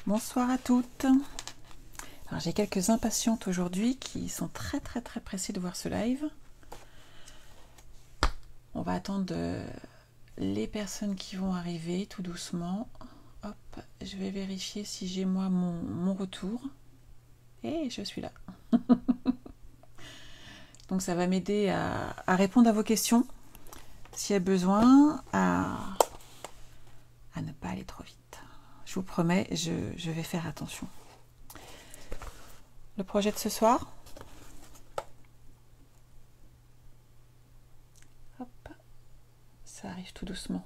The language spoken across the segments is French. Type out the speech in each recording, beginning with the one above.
Bonsoir à toutes. Alors j'ai quelques impatientes aujourd'hui qui sont très pressées de voir ce live. On va attendre les personnes qui vont arriver tout doucement. Hop, je vais vérifier si j'ai moi mon retour. Et je suis là. Donc ça va m'aider à répondre à vos questions. S'il y a besoin, à ne pas aller trop vite. Je vous promets, je vais faire attention. Le projet de ce soir. Hop, ça arrive tout doucement.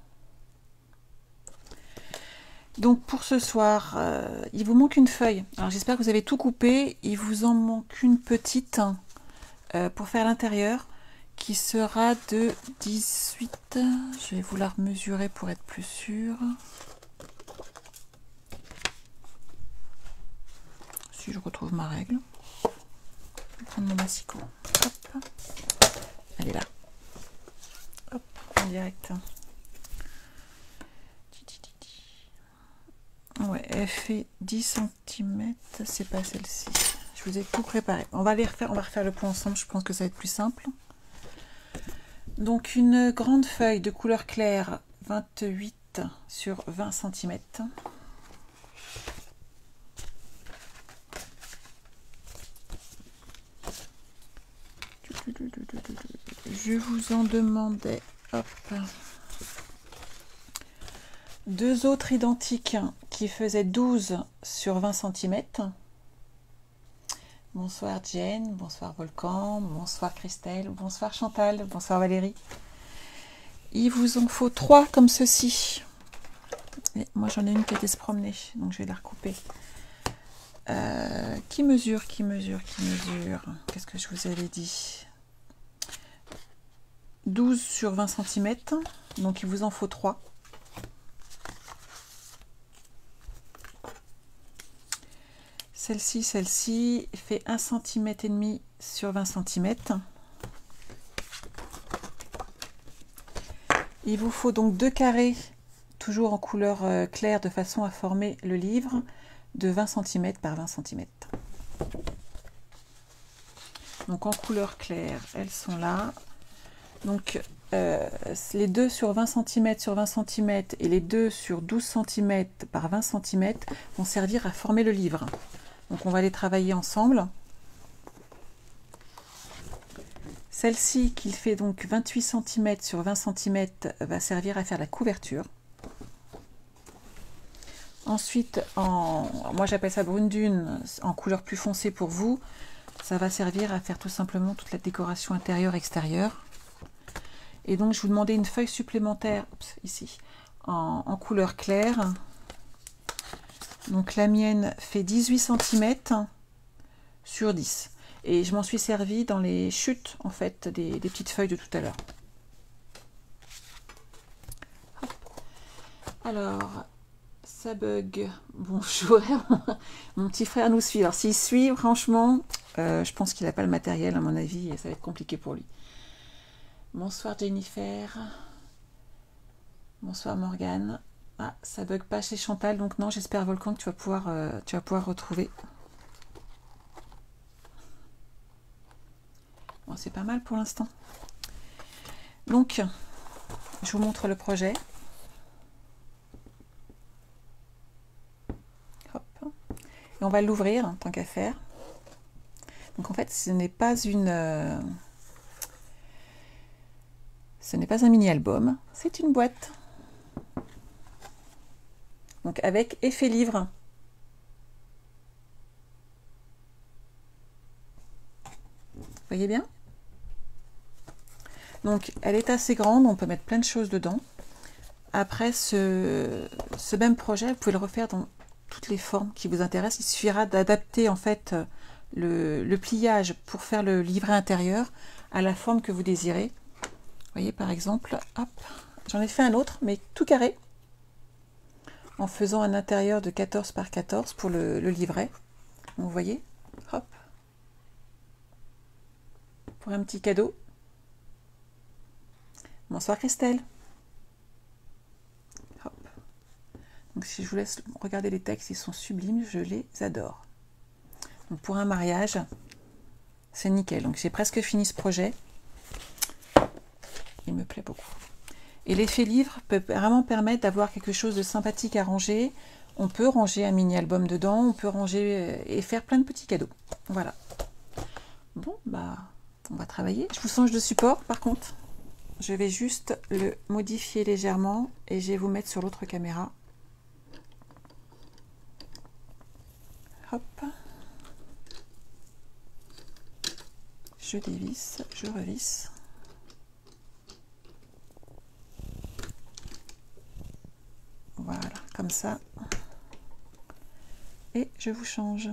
Donc pour ce soir, il vous manque une feuille. Alors j'espère que vous avez tout coupé. Il vous en manque une petite pour faire l'intérieur qui sera de 18. Je vais vous la mesurer pour être plus sûr. Si je retrouve ma règle. Je vais prendre mon massicot. Hop. Elle est là. Hop, en direct. Ouais, elle fait 10 cm, c'est pas celle-ci. Je vous ai tout préparé. On va refaire le point ensemble, je pense que ça va être plus simple. Donc une grande feuille de couleur claire, 28 sur 20 cm. Je vous en demandais, hop, deux autres identiques qui faisaient 12 sur 20 cm. Bonsoir Jen, bonsoir Volcan, bonsoir Christelle, bonsoir Chantal, bonsoir Valérie. Il vous en faut 3 comme ceci. Et moi j'en ai une qui a été se promener, donc je vais la recouper. Qui mesure? Qu'est-ce que je vous avais dit? 12 sur 20 cm, donc il vous en faut 3. Celle-ci fait 1,5 cm sur 20 cm. Il vous faut donc 2 carrés, toujours en couleur claire, de façon à former le livre de 20 cm par 20 cm. Donc en couleur claire, elles sont là. Donc les 2 sur 20 cm sur 20 cm et les 2 sur 12 cm par 20 cm vont servir à former le livre. Donc on va les travailler ensemble. Celle-ci qui fait donc 28 cm sur 20 cm va servir à faire la couverture. Ensuite, moi j'appelle ça brune dune, en couleur plus foncée pour vous, ça va servir à faire tout simplement toute la décoration intérieure-extérieure. Et donc je vous demandais une feuille supplémentaire, ici, en couleur claire. Donc la mienne fait 18 cm sur 10. Et je m'en suis servi dans les chutes, en fait, des petites feuilles de tout à l'heure. Alors, ça bug. Bonjour. Mon petit frère nous suit. Alors s'il suit, franchement, je pense qu'il n'a pas le matériel, à mon avis, et ça va être compliqué pour lui. Bonsoir Jennifer. Bonsoir Morgane. Ah, ça bug pas chez Chantal, donc non, j'espère Volcan que tu vas pouvoir retrouver. Bon, c'est pas mal pour l'instant. Donc, je vous montre le projet. Hop. Et on va l'ouvrir, tant qu'à faire. Donc en fait, ce n'est pas un mini-album, c'est une boîte. Donc avec effet livre. Vous voyez bien? Donc elle est assez grande, on peut mettre plein de choses dedans. Après ce même projet, vous pouvez le refaire dans toutes les formes qui vous intéressent. Il suffira d'adapter en fait le pliage pour faire le livret intérieur à la forme que vous désirez. Vous voyez par exemple, hop, j'en ai fait un autre, mais tout carré, en faisant un intérieur de 14 par 14 pour le livret. Donc, vous voyez, hop, pour un petit cadeau. Bonsoir Christelle. Hop. Donc si je vous laisse regarder les textes, ils sont sublimes, je les adore. Donc pour un mariage, c'est nickel. Donc j'ai presque fini ce projet. Il me plaît beaucoup. Et l'effet livre peut vraiment permettre d'avoir quelque chose de sympathique à ranger. On peut ranger un mini-album dedans, on peut ranger et faire plein de petits cadeaux. Voilà. Bon, bah, on va travailler. Je vous change de support, par contre. Je vais juste le modifier légèrement et je vais vous mettre sur l'autre caméra. Hop. Je dévisse, je revisse. Voilà, comme ça. Et je vous change.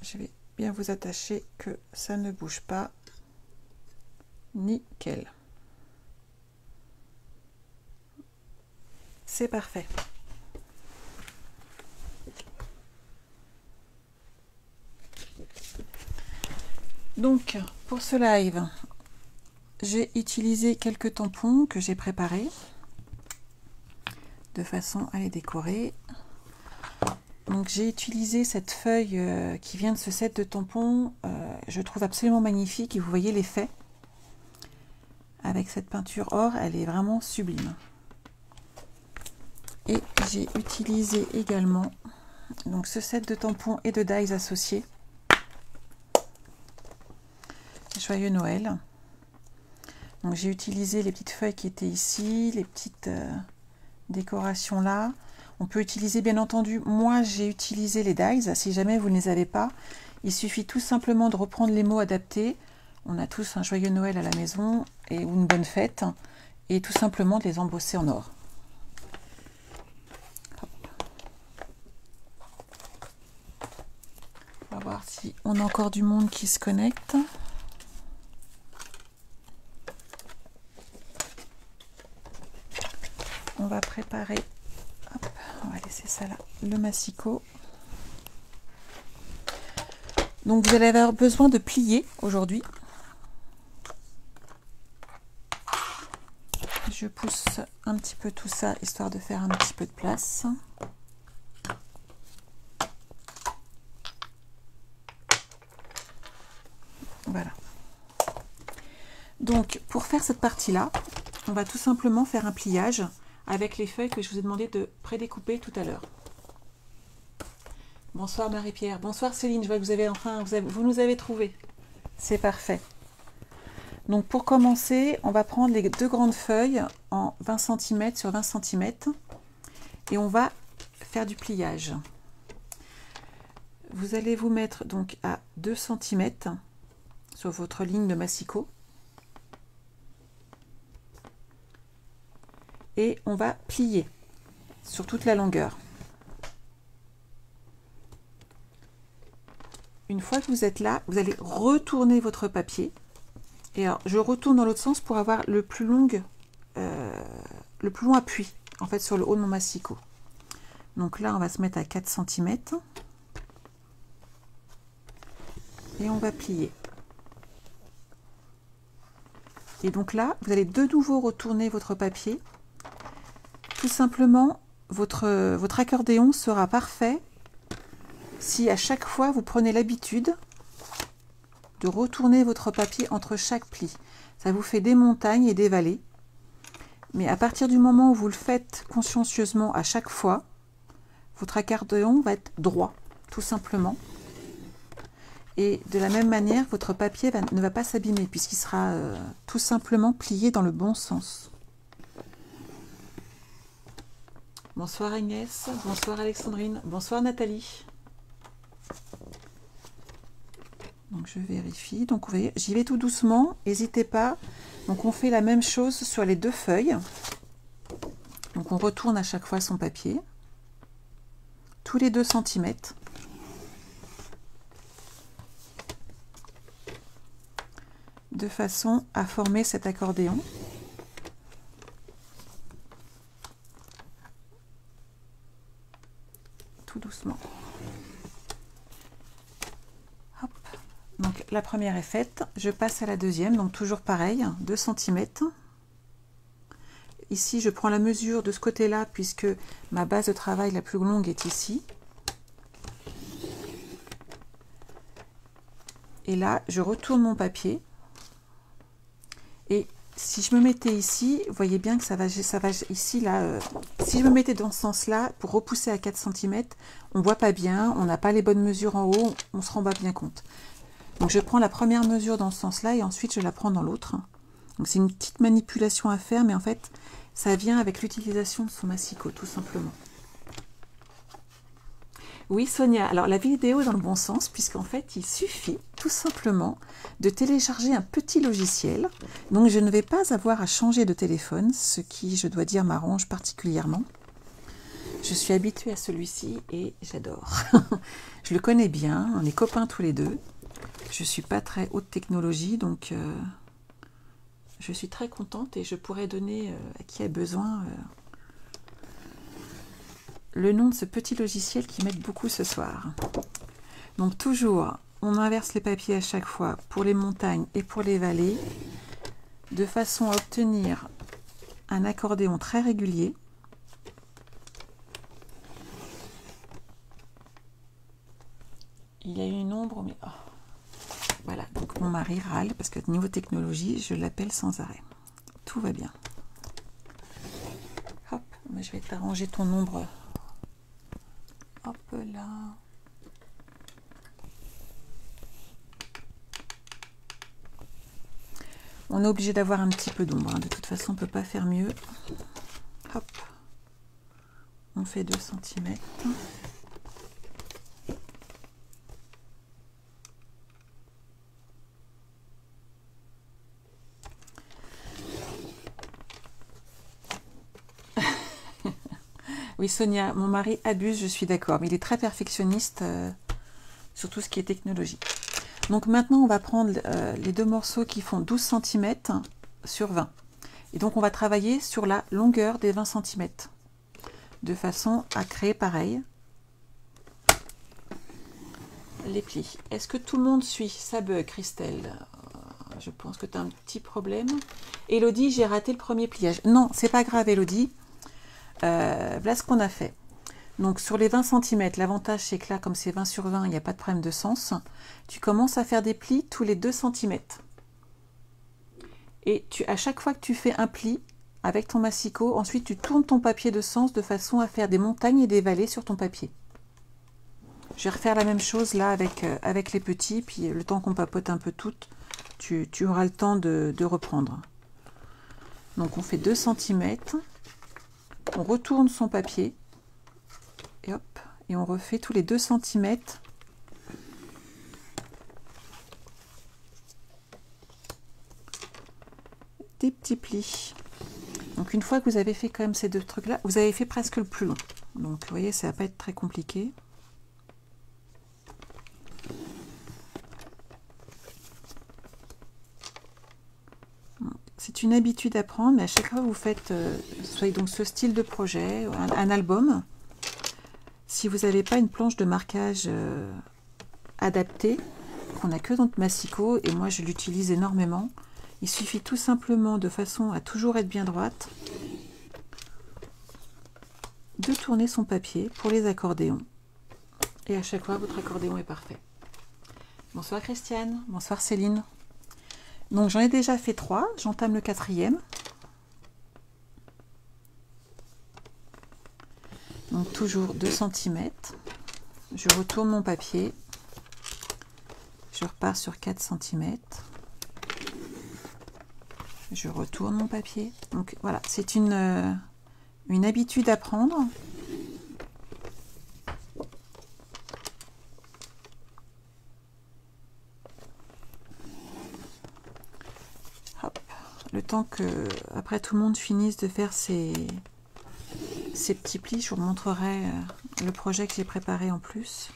Je vais bien vous attacher que ça ne bouge pas. Nickel. C'est parfait. Donc, pour ce live, j'ai utilisé quelques tampons que j'ai préparés de façon à les décorer. Donc j'ai utilisé cette feuille qui vient de ce set de tampons, je trouve absolument magnifique et vous voyez l'effet avec cette peinture or, elle est vraiment sublime. Et j'ai utilisé également donc ce set de tampons et de dies associés. Joyeux Noël. Donc j'ai utilisé les petites feuilles qui étaient ici, les petites décorations là. On peut utiliser bien entendu, moi j'ai utilisé les dies, si jamais vous ne les avez pas, il suffit tout simplement de reprendre les mots adaptés. On a tous un joyeux Noël à la maison ou une bonne fête et tout simplement de les embosser en or. Hop. On va voir si on a encore du monde qui se connecte. On va préparer, hop, on va laisser ça là, le massicot. Donc vous allez avoir besoin de plier aujourd'hui. Je pousse un petit peu tout ça, histoire de faire un petit peu de place. Voilà. Donc pour faire cette partie-là, on va tout simplement faire un pliage avec les feuilles que je vous ai demandé de prédécouper tout à l'heure. Bonsoir Marie-Pierre, bonsoir Céline, je vois que vous avez enfin, vous nous avez trouvé. C'est parfait. Donc pour commencer, on va prendre les deux grandes feuilles en 20 cm sur 20 cm et on va faire du pliage. Vous allez vous mettre donc à 2 cm sur votre ligne de massicot. Et on va plier sur toute la longueur. Une fois que vous êtes là, vous allez retourner votre papier. Et alors, je retourne dans l'autre sens pour avoir le plus long appui en fait sur le haut de mon massicot. Donc là, on va se mettre à 4 cm et on va plier. Et donc là, vous allez de nouveau retourner votre papier. Tout simplement, votre accordéon sera parfait si à chaque fois vous prenez l'habitude de retourner votre papier entre chaque pli. Ça vous fait des montagnes et des vallées. Mais à partir du moment où vous le faites consciencieusement à chaque fois, votre accordéon va être droit, tout simplement. Et de la même manière, votre papier ne va pas s'abîmer puisqu'il sera tout simplement plié dans le bon sens. Bonsoir Agnès, bonsoir Alexandrine, bonsoir Nathalie. Donc je vérifie, donc vous voyez, j'y vais tout doucement, n'hésitez pas. Donc on fait la même chose sur les deux feuilles. Donc on retourne à chaque fois son papier, tous les 2 cm. de façon à former cet accordéon. Tout doucement. Hop. Donc la première est faite, je passe à la deuxième, donc toujours pareil, 2 cm. Ici je prends la mesure de ce côté-là puisque ma base de travail la plus longue est ici. Et là je retourne mon papier. Et si je me mettais ici, vous voyez bien que ça va ici, là, si je me mettais dans ce sens-là, pour repousser à 4 cm, on ne voit pas bien, on n'a pas les bonnes mesures en haut, on ne se rend pas bien compte. Donc je prends la première mesure dans ce sens-là et ensuite je la prends dans l'autre. Donc c'est une petite manipulation à faire, mais en fait, ça vient avec l'utilisation de son massicot, tout simplement. Oui, Sonia, alors la vidéo est dans le bon sens, puisqu'en fait, il suffit tout simplement de télécharger un petit logiciel. Donc, je ne vais pas avoir à changer de téléphone, ce qui, je dois dire, m'arrange particulièrement. Je suis habituée à celui-ci et j'adore. Je le connais bien, on est copains tous les deux. Je ne suis pas très haute technologie, donc je suis très contente et je pourrais donner à qui a besoin le nom de ce petit logiciel qui m'aide beaucoup ce soir. Donc toujours, on inverse les papiers à chaque fois pour les montagnes et pour les vallées, de façon à obtenir un accordéon très régulier. Il y a une ombre, mais... Oh. Voilà, donc mon mari râle parce que niveau technologie, je l'appelle sans arrêt. Tout va bien. Hop, je vais t'arranger ton ombre. Hop là. On est obligé d'avoir un petit peu d'ombre. De toute façon, on ne peut pas faire mieux. Hop. On fait 2 cm. Oui, Sonia, mon mari abuse, je suis d'accord. Mais il est très perfectionniste sur tout ce qui est technologie. Donc maintenant, on va prendre les 2 morceaux qui font 12 cm sur 20. Et donc, on va travailler sur la longueur des 20 cm. De façon à créer pareil les plis. Est-ce que tout le monde suit? Ça bug, Christelle. Je pense que tu as un petit problème. Elodie, j'ai raté le premier pliage. Non, c'est pas grave, Elodie. Voilà ce qu'on a fait. Donc sur les 20 cm, l'avantage c'est que là, comme c'est 20 sur 20, il n'y a pas de problème de sens. Tu commences à faire des plis tous les 2 cm. Et à chaque fois que tu fais un pli avec ton massicot, ensuite tu tournes ton papier de sens de façon à faire des montagnes et des vallées sur ton papier. Je vais refaire la même chose là avec les petits, puis le temps qu'on papote un peu toutes, tu auras le temps de reprendre. Donc on fait 2 cm. On retourne son papier et hop, et on refait tous les 2 cm des petits plis. Donc une fois que vous avez fait quand même ces 2 trucs là, vous avez fait presque le plus long. Donc vous voyez, ça va pas être très compliqué. C'est une habitude à prendre, mais à chaque fois que vous faites soit donc ce style de projet, un album, si vous n'avez pas une planche de marquage adaptée, qu'on n'a que dans le massicot, et moi je l'utilise énormément, il suffit tout simplement, de façon à toujours être bien droite, de tourner son papier pour les accordéons. Et à chaque fois, votre accordéon est parfait. Bonsoir Christiane, bonsoir Céline. Donc j'en ai déjà fait 3, j'entame le 4e. Donc toujours 2 cm. Je retourne mon papier. Je repars sur 4 cm. Je retourne mon papier. Donc voilà, c'est une habitude à prendre. Le temps que, après tout le monde finisse de faire ces petits plis, je vous montrerai le projet que j'ai préparé en plus.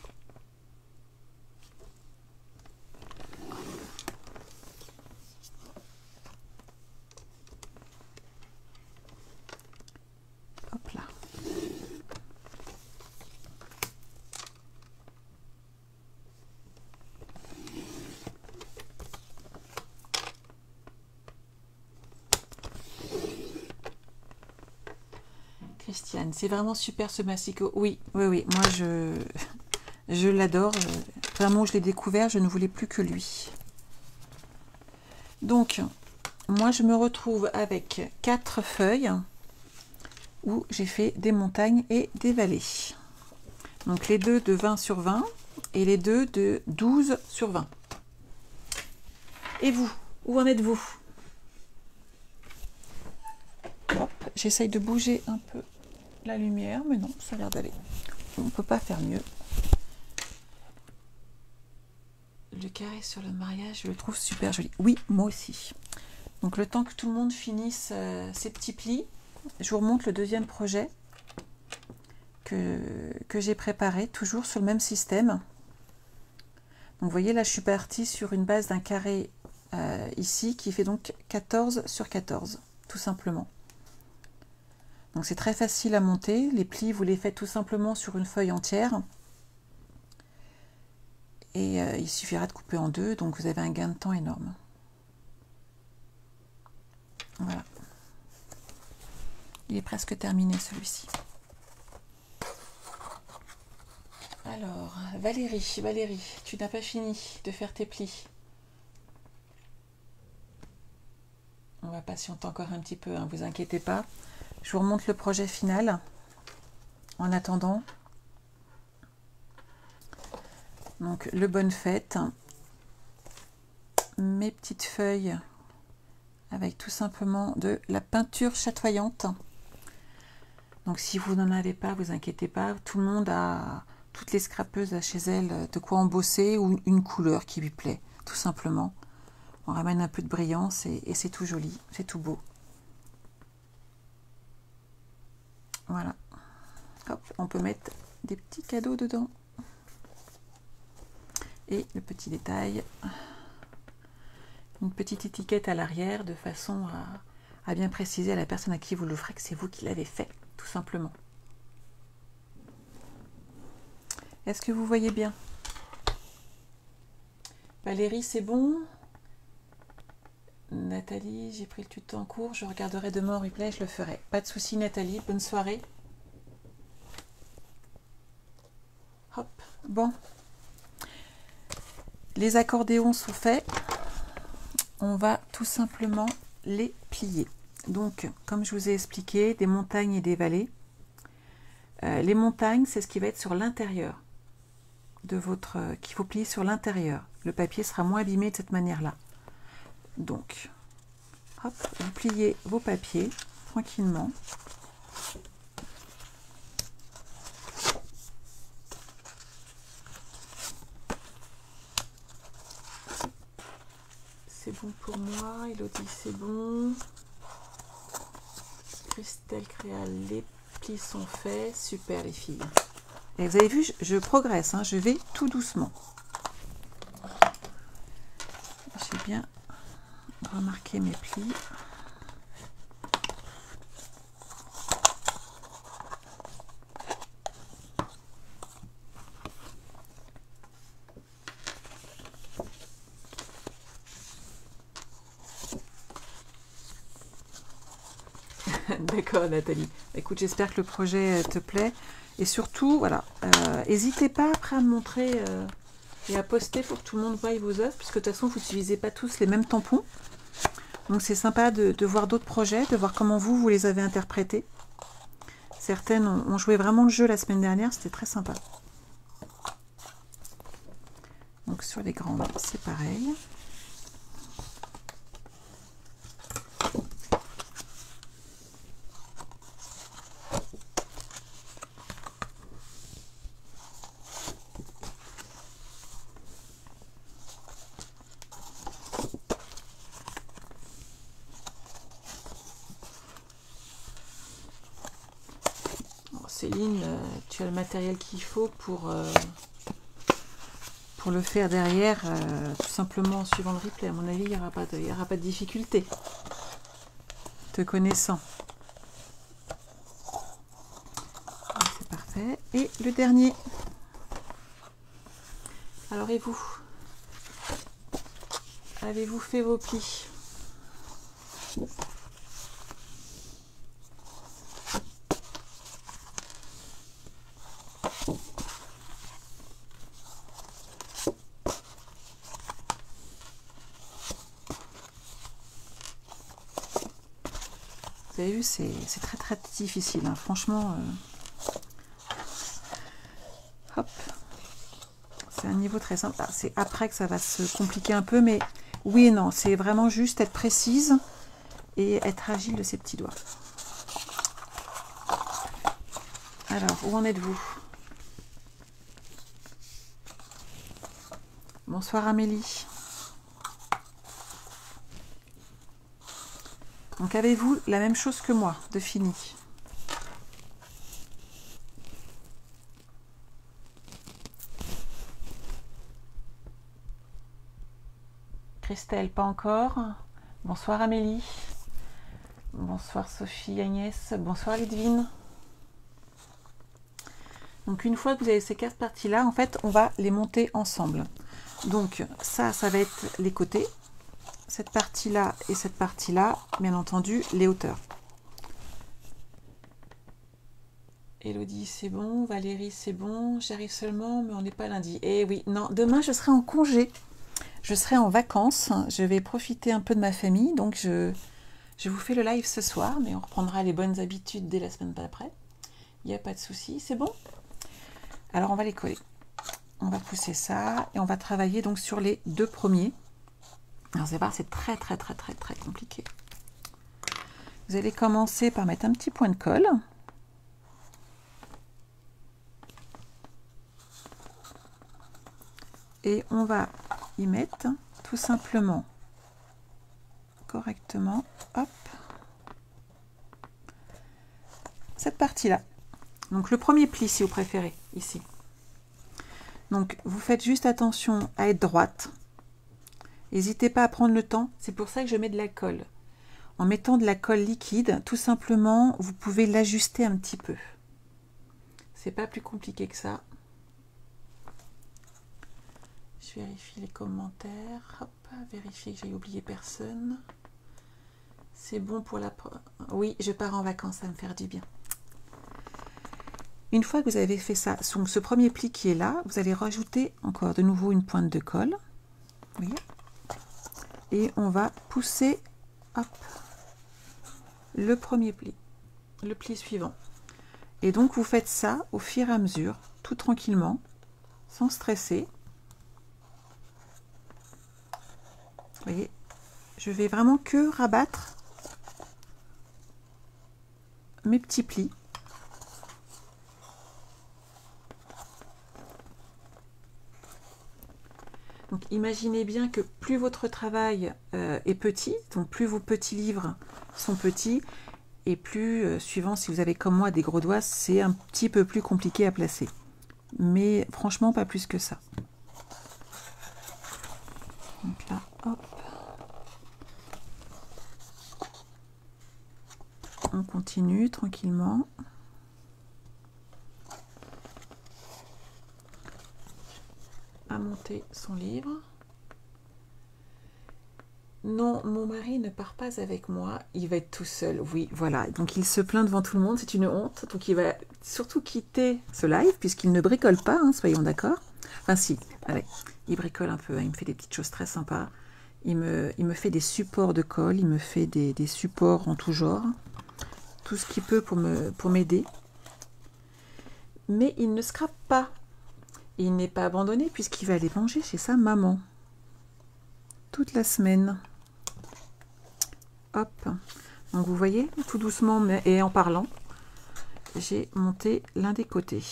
Tiane, c'est vraiment super ce massicot. Oui, oui, oui, moi je l'adore. Vraiment, je l'ai découvert, je ne voulais plus que lui. Donc, moi je me retrouve avec 4 feuilles où j'ai fait des montagnes et des vallées. Donc les deux de 20 sur 20 et les deux de 12 sur 20. Et vous, où en êtes-vous? J'essaye de bouger un peu la lumière, mais non, ça a l'air d'aller. On ne peut pas faire mieux. Le carré sur le mariage, je le trouve super joli. Oui, moi aussi. Donc le temps que tout le monde finisse ses petits plis, je vous remonte le deuxième projet que j'ai préparé, toujours sur le même système. Donc vous voyez, là je suis partie sur une base d'un carré ici, qui fait donc 14 sur 14, tout simplement. Donc c'est très facile à monter. Les plis, vous les faites tout simplement sur une feuille entière. Et il suffira de couper en deux, donc vous avez un gain de temps énorme. Voilà. Il est presque terminé celui-ci. Alors, Valérie, tu n'as pas fini de faire tes plis. On va patienter encore un petit peu, hein, vous inquiétez pas. Je vous remonte le projet final. En attendant, donc le bonne fête, mes petites feuilles avec tout simplement de la peinture chatoyante. Donc si vous n'en avez pas, vous inquiétez pas, tout le monde a, toutes les scrapeuses chez elles, de quoi embosser ou une couleur qui lui plaît, tout simplement. On ramène un peu de brillance et c'est tout joli, c'est tout beau. Voilà. Hop, on peut mettre des petits cadeaux dedans. Et le petit détail, une petite étiquette à l'arrière de façon à bien préciser à la personne à qui vous l'offrez que c'est vous qui l'avez fait, tout simplement. Est-ce que vous voyez bien? Valérie, c'est bon? Nathalie, j'ai pris le tuto en cours, je regarderai demain en replay, je le ferai. Pas de souci Nathalie, bonne soirée. Hop, bon. Les accordéons sont faits. On va tout simplement les plier. Donc, comme je vous ai expliqué, des montagnes et des vallées. Les montagnes, c'est ce qui va être sur l'intérieur de votre... qu'il faut plier sur l'intérieur. Le papier sera moins abîmé de cette manière-là. Donc, hop, vous pliez vos papiers tranquillement. C'est bon pour moi. Elodie, c'est bon. Christelle Créal, les plis sont faits. Super les filles. Et vous avez vu, je progresse, hein, je vais tout doucement. J'ai bien remarqué mes plis. D'accord Nathalie. Écoute, j'espère que le projet te plaît. Et surtout, voilà, n'hésitez pas après à me montrer et à poster pour que tout le monde voie vos œuvres, puisque de toute façon, vous n'utilisez pas tous les mêmes tampons. Donc c'est sympa de voir d'autres projets, de voir comment vous les avez interprétés. Certaines ont joué vraiment le jeu la semaine dernière, c'était très sympa. Donc sur les grandes, c'est pareil. Céline, tu as le matériel qu'il faut pour le faire derrière, tout simplement en suivant le replay. À mon avis, il n'y aura pas de difficulté. Te connaissant. C'est parfait. Et le dernier. Alors, et vous? Avez-vous fait vos plis? Vous avez vu, c'est très très difficile, hein. Franchement. Hop. C'est un niveau très simple. Ah, c'est après que ça va se compliquer un peu, mais oui et non. C'est vraiment juste être précise et être agile de ses petits doigts. Alors, où en êtes-vous? Bonsoir Amélie. Donc avez-vous la même chose que moi de fini? Christelle, pas encore. Bonsoir Amélie. Bonsoir Sophie, Agnès. Bonsoir Lidvine. Donc une fois que vous avez ces 4 parties-là, en fait, on va les monter ensemble. Donc ça va être les côtés. Cette partie-là et cette partie-là, bien entendu, les hauteurs. Elodie, c'est bon. Valérie, c'est bon. J'arrive seulement, mais on n'est pas lundi. Eh oui, non, demain, je serai en congé. Je serai en vacances. Je vais profiter un peu de ma famille. Donc, je vous fais le live ce soir, mais on reprendra les bonnes habitudes dès la semaine d'après. Il n'y a pas de souci. C'est bon? Alors, on va les coller. On va pousser ça et on va travailler donc sur les 2 premiers. Alors, c'est très compliqué. Vous allez commencer par mettre un petit point de colle. Et on va y mettre tout simplement, correctement, hop, cette partie-là. Donc le premier pli, si vous préférez, ici. Donc vous faites juste attention à être droite. N'hésitez pas à prendre le temps. C'est pour ça que je mets de la colle. En mettant de la colle liquide, tout simplement, vous pouvez l'ajuster un petit peu. C'est pas plus compliqué que ça. Je vérifie les commentaires. Hop, vérifier que j'ai oublié personne. C'est bon pour la... Oui, je pars en vacances, ça va me faire du bien. Une fois que vous avez fait ça, donc ce premier pli qui est là, vous allez rajouter encore de nouveau une pointe de colle. Vous voyez? Et on va pousser, hop, le premier pli, le pli suivant. Et donc vous faites ça au fur et à mesure, tout tranquillement, sans stresser. Vous voyez, je vais vraiment que rabattre mes petits plis. Donc imaginez bien que plus votre travail est petit, donc plus vos petits livres sont petits, et plus, suivant si vous avez comme moi des gros doigts, c'est un petit peu plus compliqué à placer. Mais franchement, pas plus que ça. Donc là, hop. On continue tranquillement. À monter son livre. Non, mon mari ne part pas avec moi, il va être tout seul. Oui, voilà, donc il se plaint devant tout le monde, c'est une honte. Donc il va surtout quitter ce live puisqu'il ne bricole pas, hein, soyons d'accord. Enfin si, allez, il bricole un peu, hein, il me fait des petites choses très sympas. Il me fait des supports de colle, il me fait des supports en tout genre. Tout ce qu'il peut pour m'aider. Mais il ne scrape pas. Il n'est pas abandonné puisqu'il va aller manger chez sa maman. Toute la semaine. Hop. Donc vous voyez, tout doucement et en parlant, j'ai monté l'un des côtés.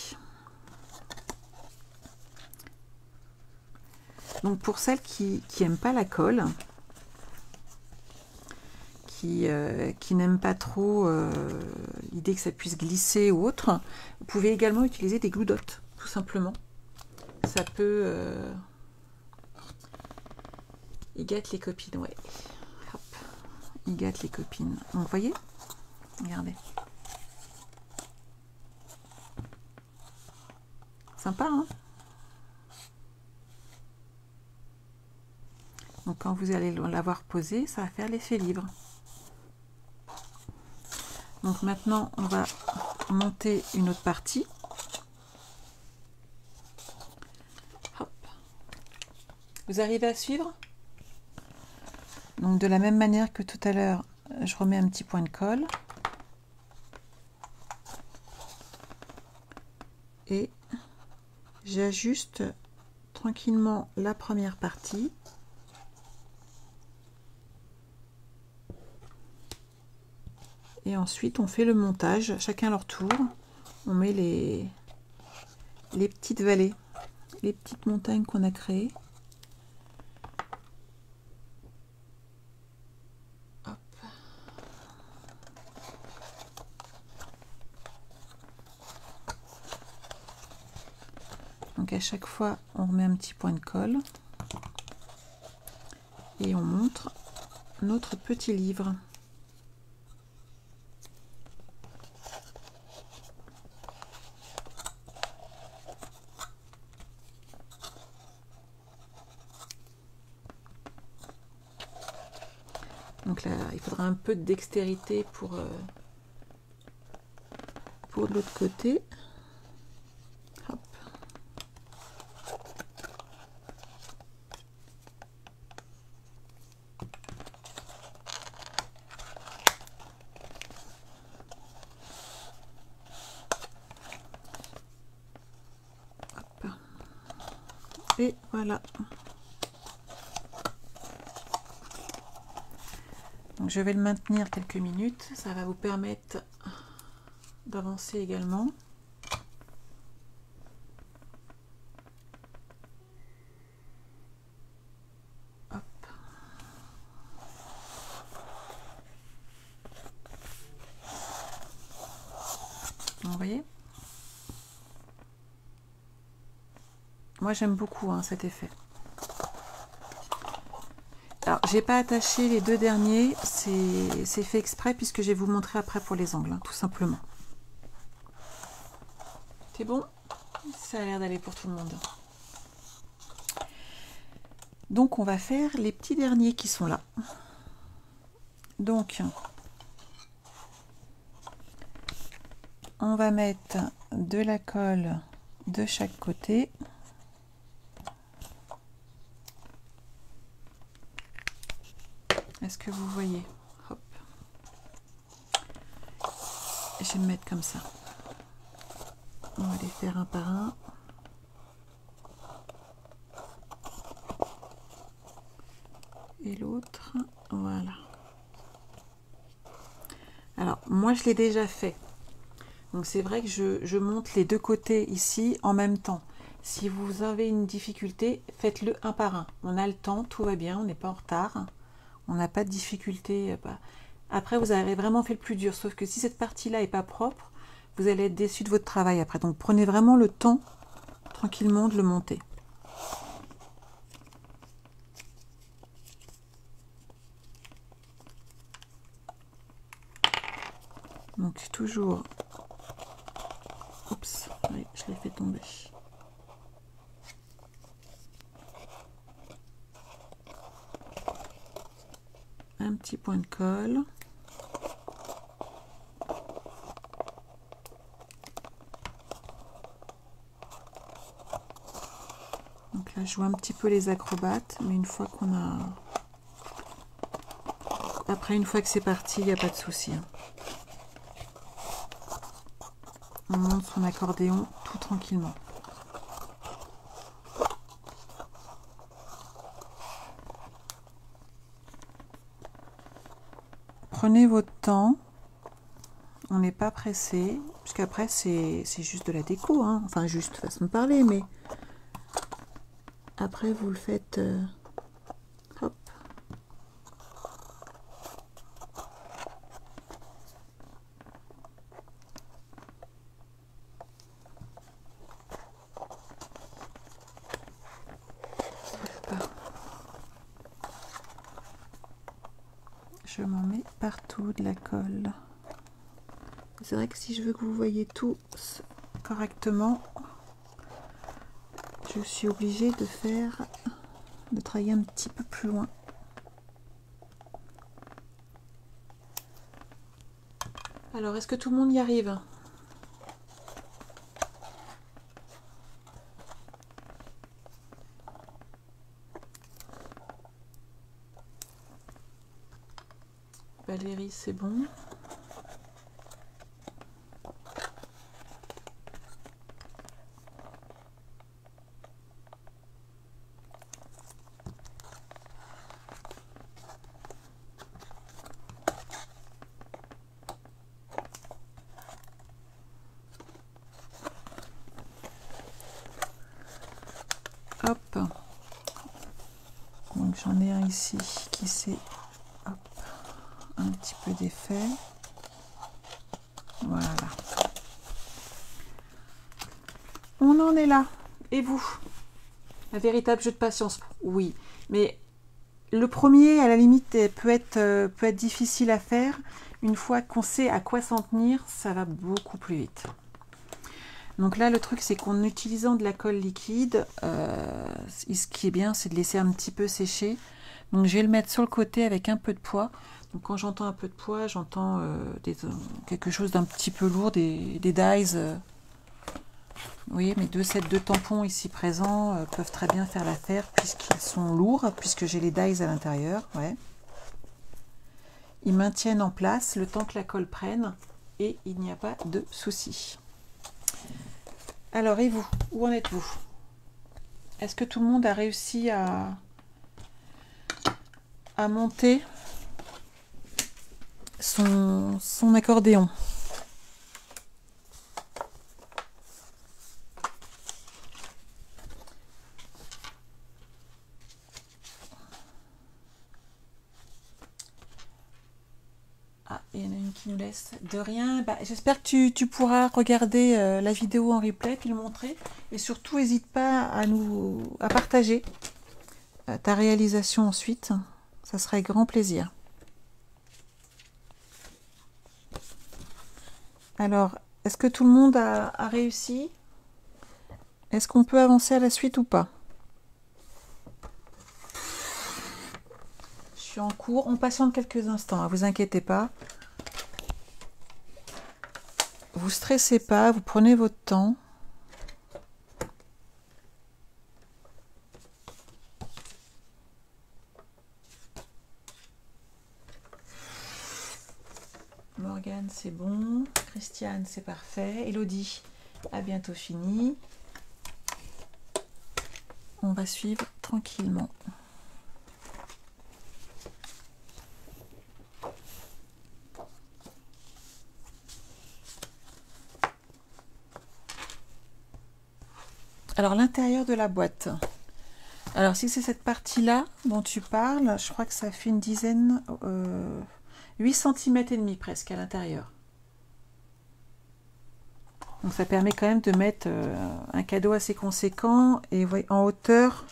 Donc pour celles qui n'aiment pas la colle, qui n'aiment pas trop l'idée que ça puisse glisser ou autre, vous pouvez également utiliser des glue dots, tout simplement. Ça peut... il gâte les copines, ouais. Hop. Il gâte les copines. Donc vous voyez, regardez. Sympa, hein? Donc quand vous allez l'avoir posé, ça va faire l'effet livre. Donc maintenant, on va monter une autre partie. Hop. Vous arrivez à suivre? Donc de la même manière que tout à l'heure, je remets un petit point de colle. et j'ajuste tranquillement la première partie. Et ensuite, on fait le montage, chacun leur tour. On met les petites vallées, les petites montagnes qu'on a créées. Hop. Donc à chaque fois, on remet un petit point de colle. Et on montre notre petit livre. Donc là, il faudra un peu de dextérité pour de l'autre côté. Hop. Hop. Et voilà. Donc je vais le maintenir quelques minutes, ça va vous permettre d'avancer également. Hop. Vous voyez? Moi j'aime beaucoup cet effet. Alors, j'ai pas attaché les deux derniers, c'est fait exprès puisque je vais vous montrer après pour les angles, tout simplement. C'est bon? Ça a l'air d'aller pour tout le monde. Donc, on va faire les petits derniers qui sont là. Donc, on va mettre de la colle de chaque côté. Est-ce que vous voyez? Hop. Je vais me mettre comme ça. On va les faire un par un. Et l'autre, voilà. Alors, moi, je l'ai déjà fait. Donc, c'est vrai que je monte les deux côtés ici en même temps. Si vous avez une difficulté, faites-le un par un. On a le temps, tout va bien, on n'est pas en retard. On n'a pas de difficulté. Après, vous avez vraiment fait le plus dur. Sauf que si cette partie-là n'est pas propre, vous allez être déçu de votre travail après. Donc, prenez vraiment le temps, tranquillement, de le monter. Donc, toujours... Oups, oui, je l'ai fait tomber. Un petit point de colle. Donc là, je joue un petit peu les acrobates, mais une fois qu'on a... Après, une fois que c'est parti, il n'y a pas de souci. On monte son accordéon tout tranquillement. Prenez votre temps. On n'est pas pressé, puisqu'après c'est juste de la déco, hein. Enfin juste façon de parler, mais après vous le faites hop. Voilà. Je m'en mets partout de la colle. C'est vrai que si je veux que vous voyez tout correctement, je suis obligée de travailler un petit peu plus loin. Alors, est-ce que tout le monde y arrive? Valérie, c'est bon. J'en ai un ici qui s'est un petit peu défait. Voilà. On en est là. Et vous? Un véritable jeu de patience? Oui. Mais le premier, à la limite, peut être difficile à faire. Une fois qu'on sait à quoi s'en tenir, ça va beaucoup plus vite. Donc là, le truc, c'est qu'en utilisant de la colle liquide, ce qui est bien, c'est de laisser un petit peu sécher. Donc je vais le mettre sur le côté avec un peu de poids. Donc quand j'entends un peu de poids, j'entends quelque chose d'un petit peu lourd, des dies. Vous voyez, mes 2 sets de tampons ici présents peuvent très bien faire l'affaire puisqu'ils sont lourds, puisque j'ai les dies à l'intérieur. Ouais. Ils maintiennent en place le temps que la colle prenne et il n'y a pas de souci. Alors, et vous? Où en êtes-vous? Est-ce que tout le monde a réussi à monter son accordéon? Ah, il y en a une qui nous laisse. De rien. Bah, j'espère que tu pourras regarder la vidéo en replay, puis le montrer. Et surtout, n'hésite pas à partager ta réalisation ensuite. Ça serait avec grand plaisir. Alors, est-ce que tout le monde a réussi? Est-ce qu'on peut avancer à la suite ou pas? Je suis en cours. On patiente quelques instants, ne vous inquiétez pas. Vous stressez pas, vous prenez votre temps. Morgane, c'est bon. Christiane, c'est parfait. Elodie a bientôt fini. On va suivre tranquillement. Alors, l'intérieur de la boîte. Alors, si c'est cette partie-là dont tu parles, je crois que ça fait une dizaine, 8 cm et demi presque à l'intérieur. Donc, ça permet quand même de mettre un cadeau assez conséquent. Et voyez, en hauteur,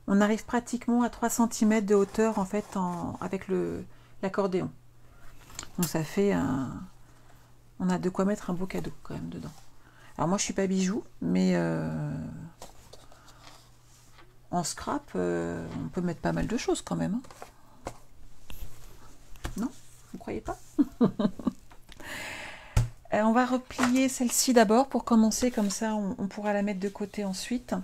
on arrive pratiquement à 3 cm de hauteur en fait avec l'accordéon. Donc, ça fait on a de quoi mettre un beau cadeau quand même dedans. Alors moi je suis pas bijou, mais en scrap, on peut mettre pas mal de choses quand même. Hein. Non? Vous croyez pas? On va replier celle-ci d'abord pour commencer, comme ça on pourra la mettre de côté ensuite.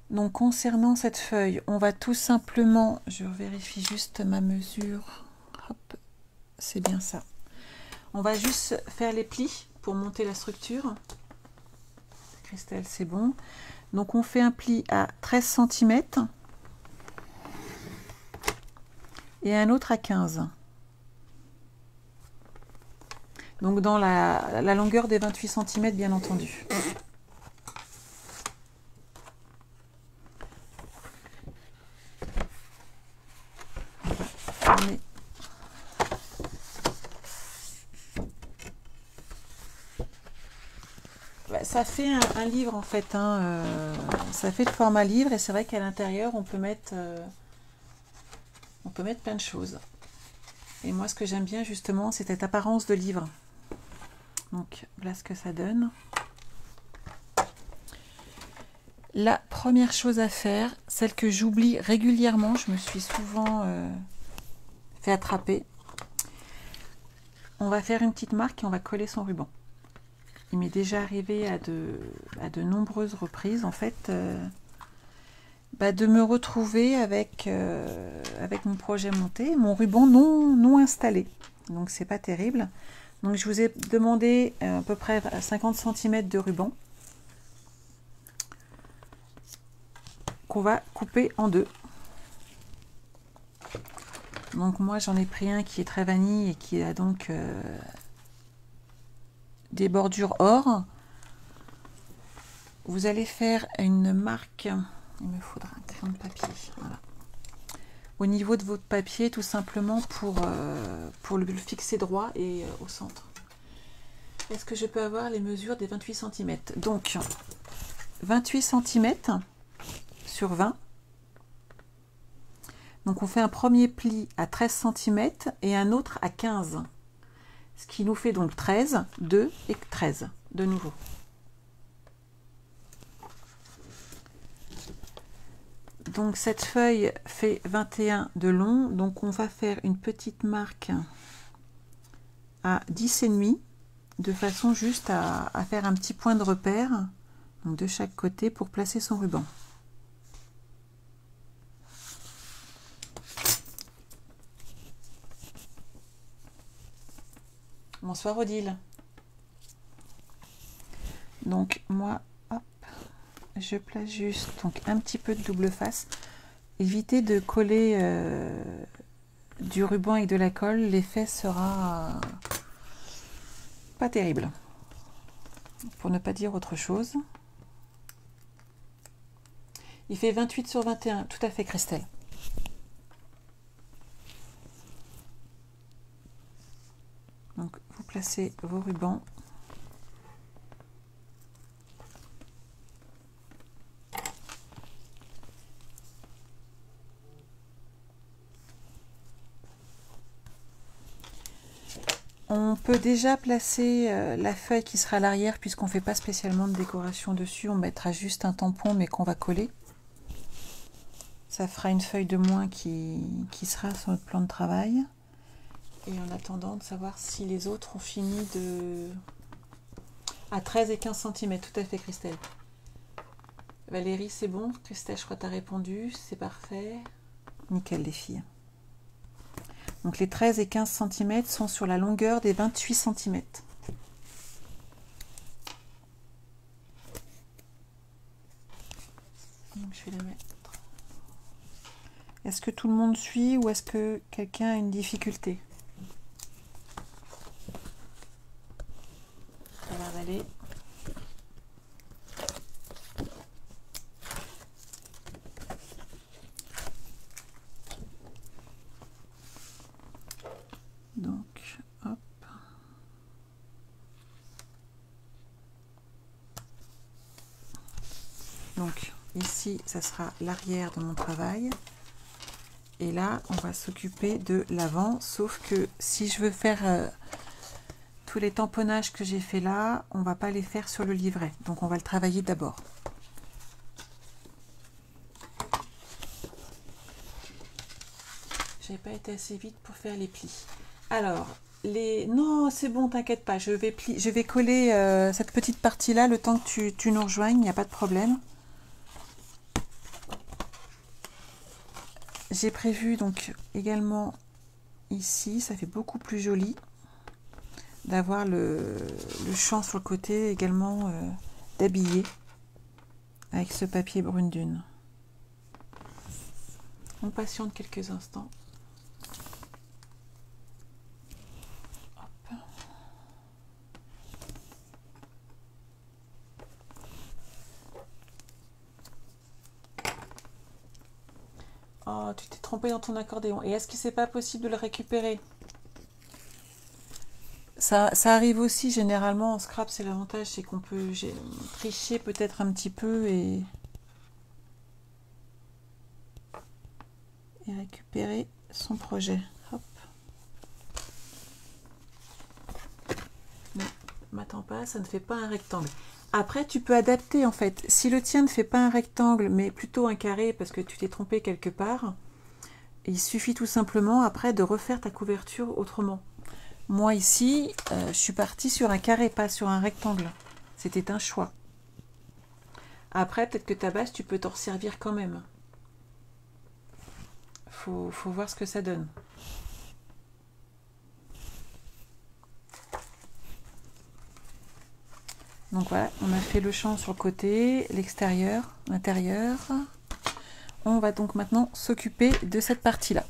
Donc concernant cette feuille, on va tout simplement, je vérifie juste ma mesure, hop, c'est bien ça. On va juste faire les plis pour monter la structure. Christelle, c'est bon. Donc on fait un pli à 13 cm et un autre à 15. Donc dans la longueur des 28 cm, bien entendu. Ça fait un livre en fait, hein, ça fait le format livre et c'est vrai qu'à l'intérieur on peut mettre plein de choses. Et moi ce que j'aime bien justement c'est cette apparence de livre. Donc voilà ce que ça donne. La première chose à faire, celle que j'oublie régulièrement, je me suis souvent fait attraper. On va faire une petite marque et on va coller son ruban. Il m'est déjà arrivé à de nombreuses reprises, en fait, de me retrouver avec mon projet monté, mon ruban non installé. Donc, c'est pas terrible. Donc, je vous ai demandé à peu près 50 cm de ruban qu'on va couper en deux. Donc, moi, j'en ai pris un qui est très vanille et qui a donc... des bordures or. Vous allez faire une marque, il me faudra un crayon. fond de papier. Voilà. Au niveau de votre papier, tout simplement pour le fixer droit et au centre. Est-ce que je peux avoir les mesures des 28 cm? Donc, 28 cm sur 20. Donc, on fait un premier pli à 13 cm et un autre à 15. Ce qui nous fait donc 13, 2 et 13 de nouveau. Donc, cette feuille fait 21 de long. Donc, on va faire une petite marque à 10,5 de façon juste à faire un petit point de repère, donc de chaque côté, pour placer son ruban. Bonsoir Odile. Donc moi, hop, je place juste donc un petit peu de double face. Évitez de coller du ruban avec de la colle, l'effet sera pas terrible, pour ne pas dire autre chose. Il fait 28 sur 21, tout à fait Christelle. Donc vous placez vos rubans. On peut déjà placer la feuille qui sera à l'arrière puisqu'on ne fait pas spécialement de décoration dessus. On mettra juste un tampon mais qu'on va coller. Ça fera une feuille de moins qui sera sur notre plan de travail. Et en attendant de savoir si les autres ont fini de... à 13 et 15 cm, tout à fait Christelle. Valérie, c'est bon? Christelle, je crois que tu as répondu, c'est parfait. Nickel les filles. Donc les 13 et 15 cm sont sur la longueur des 28 cm. Donc je vais la mettre. Est-ce que tout le monde suit ou est-ce que quelqu'un a une difficulté? Ça va aller. Donc, hop. Donc, ici, ça sera l'arrière de mon travail. Et là, on va s'occuper de l'avant. Sauf que si je veux faire tous les tamponnages que j'ai fait là, on va pas les faire sur le livret. Donc, on va le travailler d'abord. J'ai pas été assez vite pour faire les plis. Alors, non, c'est bon, t'inquiète pas. Je vais coller cette petite partie-là le temps que tu nous rejoignes. Il n'y a pas de problème. J'ai prévu donc également ici, ça fait beaucoup plus joli d'avoir le champ sur le côté également d'habiller avec ce papier brune dune. On patiente quelques instants. Hop. Oh, tu t'es trompé dans ton accordéon. Et est-ce que c'est pas possible de le récupérer? Ça arrive aussi généralement en scrap, c'est l'avantage, c'est qu'on peut tricher peut-être un petit peu et récupérer son projet. Hop. Non, m'attends pas, ça ne fait pas un rectangle. Après, tu peux adapter en fait. Si le tien ne fait pas un rectangle, mais plutôt un carré parce que tu t'es trompé quelque part, il suffit tout simplement après de refaire ta couverture autrement. Moi ici, je suis partie sur un carré, pas sur un rectangle. C'était un choix. Après, peut-être que ta base, tu peux t'en servir quand même. Faut voir ce que ça donne. Donc voilà, on a fait le champ sur le côté, l'extérieur, l'intérieur. On va donc maintenant s'occuper de cette partie-là.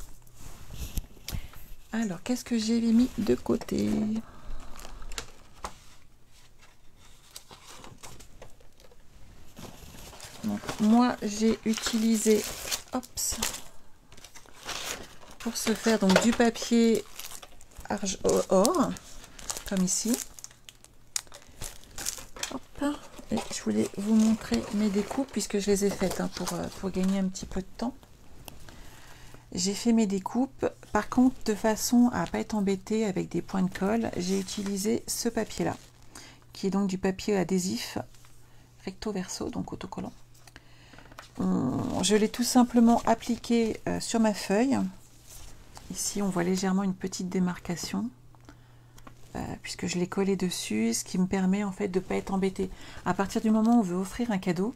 Alors, qu'est-ce que j'ai mis de côté? Donc, moi j'ai utilisé pour ce faire donc du papier or, comme ici. Hop. Et je voulais vous montrer mes découpes puisque je les ai faites hein, pour gagner un petit peu de temps. J'ai fait mes découpes, par contre de façon à ne pas être embêtée avec des points de colle, j'ai utilisé ce papier là, qui est donc du papier adhésif recto verso, donc autocollant. Je l'ai tout simplement appliqué sur ma feuille. Ici on voit légèrement une petite démarcation. Puisque je l'ai collé dessus, ce qui me permet en fait de ne pas être embêté. À partir du moment où on veut offrir un cadeau,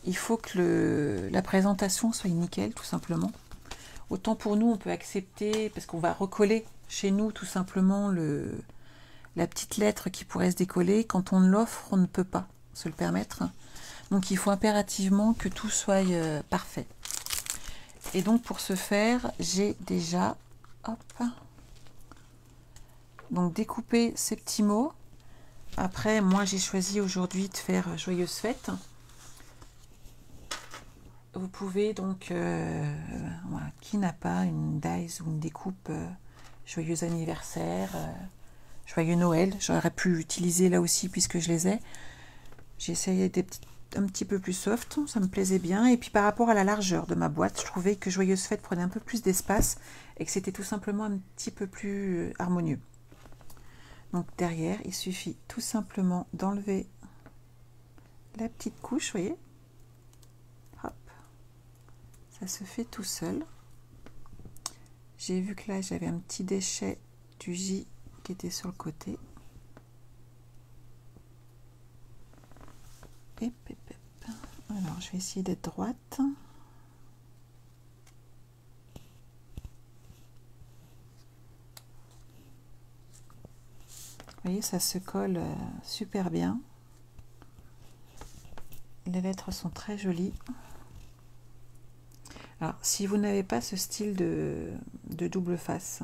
il faut que la présentation soit nickel, tout simplement. Autant pour nous, on peut accepter, parce qu'on va recoller chez nous tout simplement la petite lettre qui pourrait se décoller. Quand on l'offre, on ne peut pas se le permettre. Donc il faut impérativement que tout soit parfait. Et donc pour ce faire, j'ai déjà... Donc découper ces petits mots. Après, moi j'ai choisi aujourd'hui de faire joyeuse fête. Vous pouvez donc, voilà, qui n'a pas une dies ou une découpe joyeux anniversaire, joyeux Noël. J'aurais pu utiliser là aussi puisque je les ai. J'ai essayé des un petit peu plus soft, ça me plaisait bien. Et puis par rapport à la largeur de ma boîte, je trouvais que joyeuse fête prenait un peu plus d'espace et que c'était tout simplement un petit peu plus harmonieux. Donc derrière, il suffit tout simplement d'enlever la petite couche, vous voyez. Hop, ça se fait tout seul. J'ai vu que là, j'avais un petit déchet du J qui était sur le côté. Alors, je vais essayer d'être droite. Vous voyez, ça se colle super bien. Les lettres sont très jolies. Alors, si vous n'avez pas ce style de double face,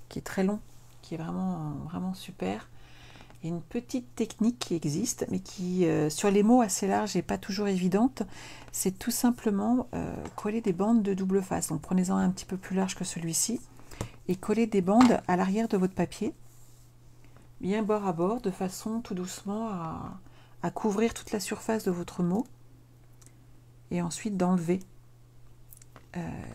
qui est très long, qui est vraiment super, il y a une petite technique qui existe, mais qui, sur les mots assez larges et pas toujours évidente, c'est tout simplement coller des bandes de double face. Donc, prenez-en un petit peu plus large que celui-ci et collez des bandes à l'arrière de votre papier, bien bord à bord, de façon tout doucement à couvrir toute la surface de votre mot et ensuite d'enlever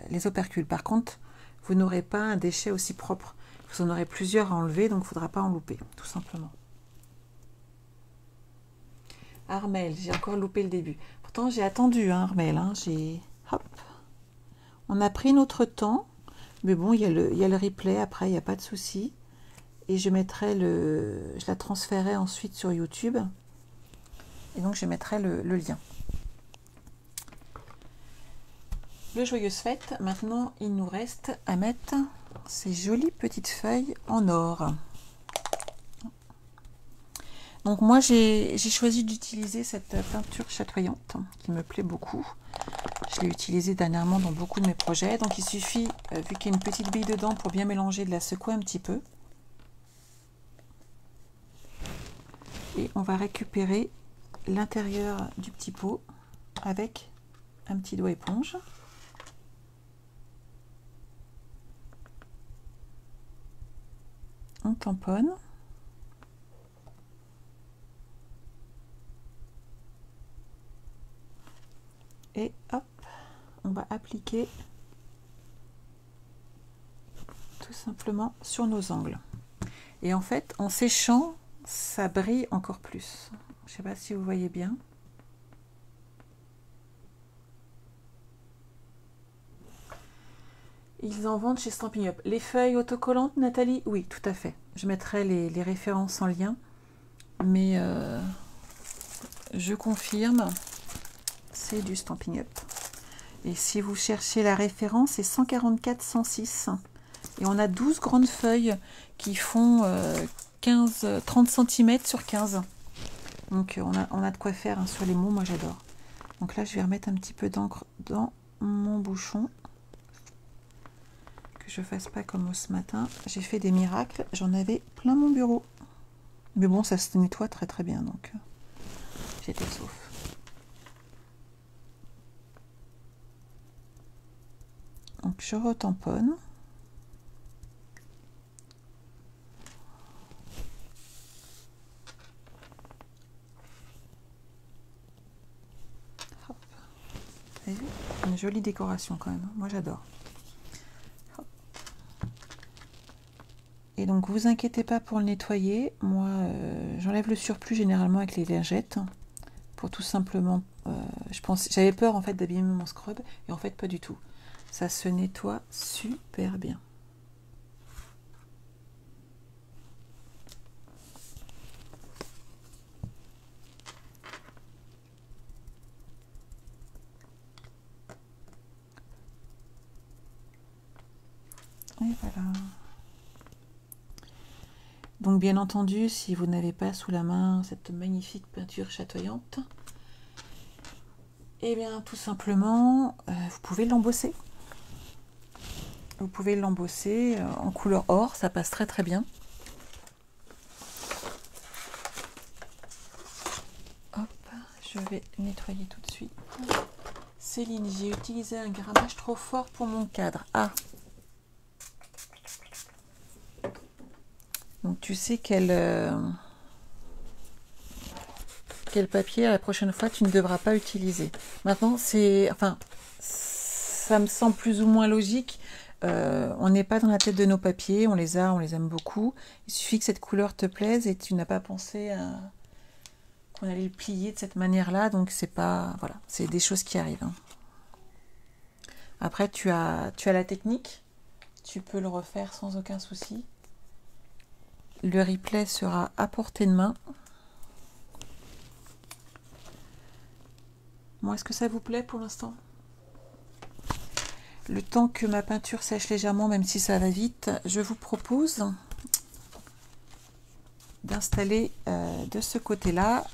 les opercules. Par contre, vous n'aurez pas un déchet aussi propre. Vous en aurez plusieurs à enlever, donc il ne faudra pas en louper, tout simplement. Armel, j'ai encore loupé le début. Pourtant, j'ai attendu, hein, Armel. Hein, hop. On a pris notre temps, mais bon, il y a le replay après, il n'y a pas de souci. Et je mettrai je la transférerai ensuite sur YouTube. Et donc, je mettrai le lien. Le joyeuse fête, maintenant, il nous reste à mettre ces jolies petites feuilles en or. Donc moi j'ai choisi d'utiliser cette peinture chatoyante qui me plaît beaucoup. Je l'ai utilisée dernièrement dans beaucoup de mes projets. Donc il suffit, vu qu'il y a une petite bille dedans, pour bien mélanger, de la secouer un petit peu. Et on va récupérer l'intérieur du petit pot avec un petit doigt éponge. On tamponne. Et hop, on va appliquer tout simplement sur nos angles. Et en fait, en séchant, ça brille encore plus. Je ne sais pas si vous voyez bien. Ils en vendent chez Stampin' Up. Les feuilles autocollantes, Nathalie? Oui, tout à fait. Je mettrai les références en lien. Mais je confirme, c'est du Stampin' Up. Et si vous cherchez la référence, c'est 144-106. Et on a 12 grandes feuilles qui font 30 cm sur 15. Donc on a de quoi faire hein, sur les mots, moi j'adore. Donc là je vais remettre un petit peu d'encre dans mon bouchon. Que je fasse pas comme ce matin. J'ai fait des miracles, j'en avais plein mon bureau. Mais bon, ça se nettoie très très bien, donc j'étais sauf. Donc je retamponne. Hop. Vous avez vu? Une jolie décoration quand même, moi j'adore. Et donc vous inquiétez pas pour le nettoyer, moi j'enlève le surplus généralement avec les lingettes pour tout simplement, j'avais peur en fait d'abîmer mon scrub et en fait pas du tout, ça se nettoie super bien. Et voilà. Donc bien entendu, si vous n'avez pas sous la main cette magnifique peinture chatoyante, et bien tout simplement, vous pouvez l'embosser. Vous pouvez l'embosser en couleur or, ça passe très très bien. Hop, je vais nettoyer tout de suite. Céline, j'ai utilisé un grammage trop fort pour mon cadre. Ah! Donc tu sais quel papier la prochaine fois tu ne devras pas utiliser. Maintenant c'est, enfin, ça me semble plus ou moins logique. On n'est pas dans la tête de nos papiers, on les a, on les aime beaucoup. Il suffit que cette couleur te plaise et tu n'as pas pensé qu'on allait le plier de cette manière-là. Donc c'est pas, voilà, c'est des choses qui arrivent. Hein. Après tu as la technique, tu peux le refaire sans aucun souci. Le replay sera à portée de main. Bon, est-ce que ça vous plaît pour l'instant? Le temps que ma peinture sèche légèrement, même si ça va vite, je vous propose d'installer de ce côté-là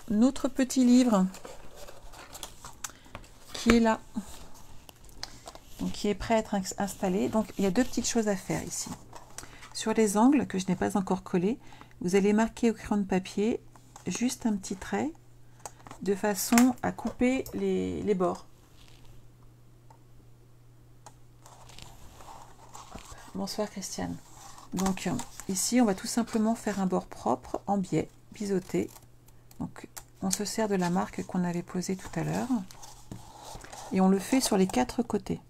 notre petit livre qui est là, donc qui est prêt à être installé. Donc il y a deux petites choses à faire ici. Sur les angles que je n'ai pas encore collés, vous allez marquer au crayon de papier juste un petit trait de façon à couper les bords. Bonsoir Christiane. Donc ici on va tout simplement faire un bord propre en biais, biseauté. Donc on se sert de la marque qu'on avait posée tout à l'heure et on le fait sur les quatre côtés.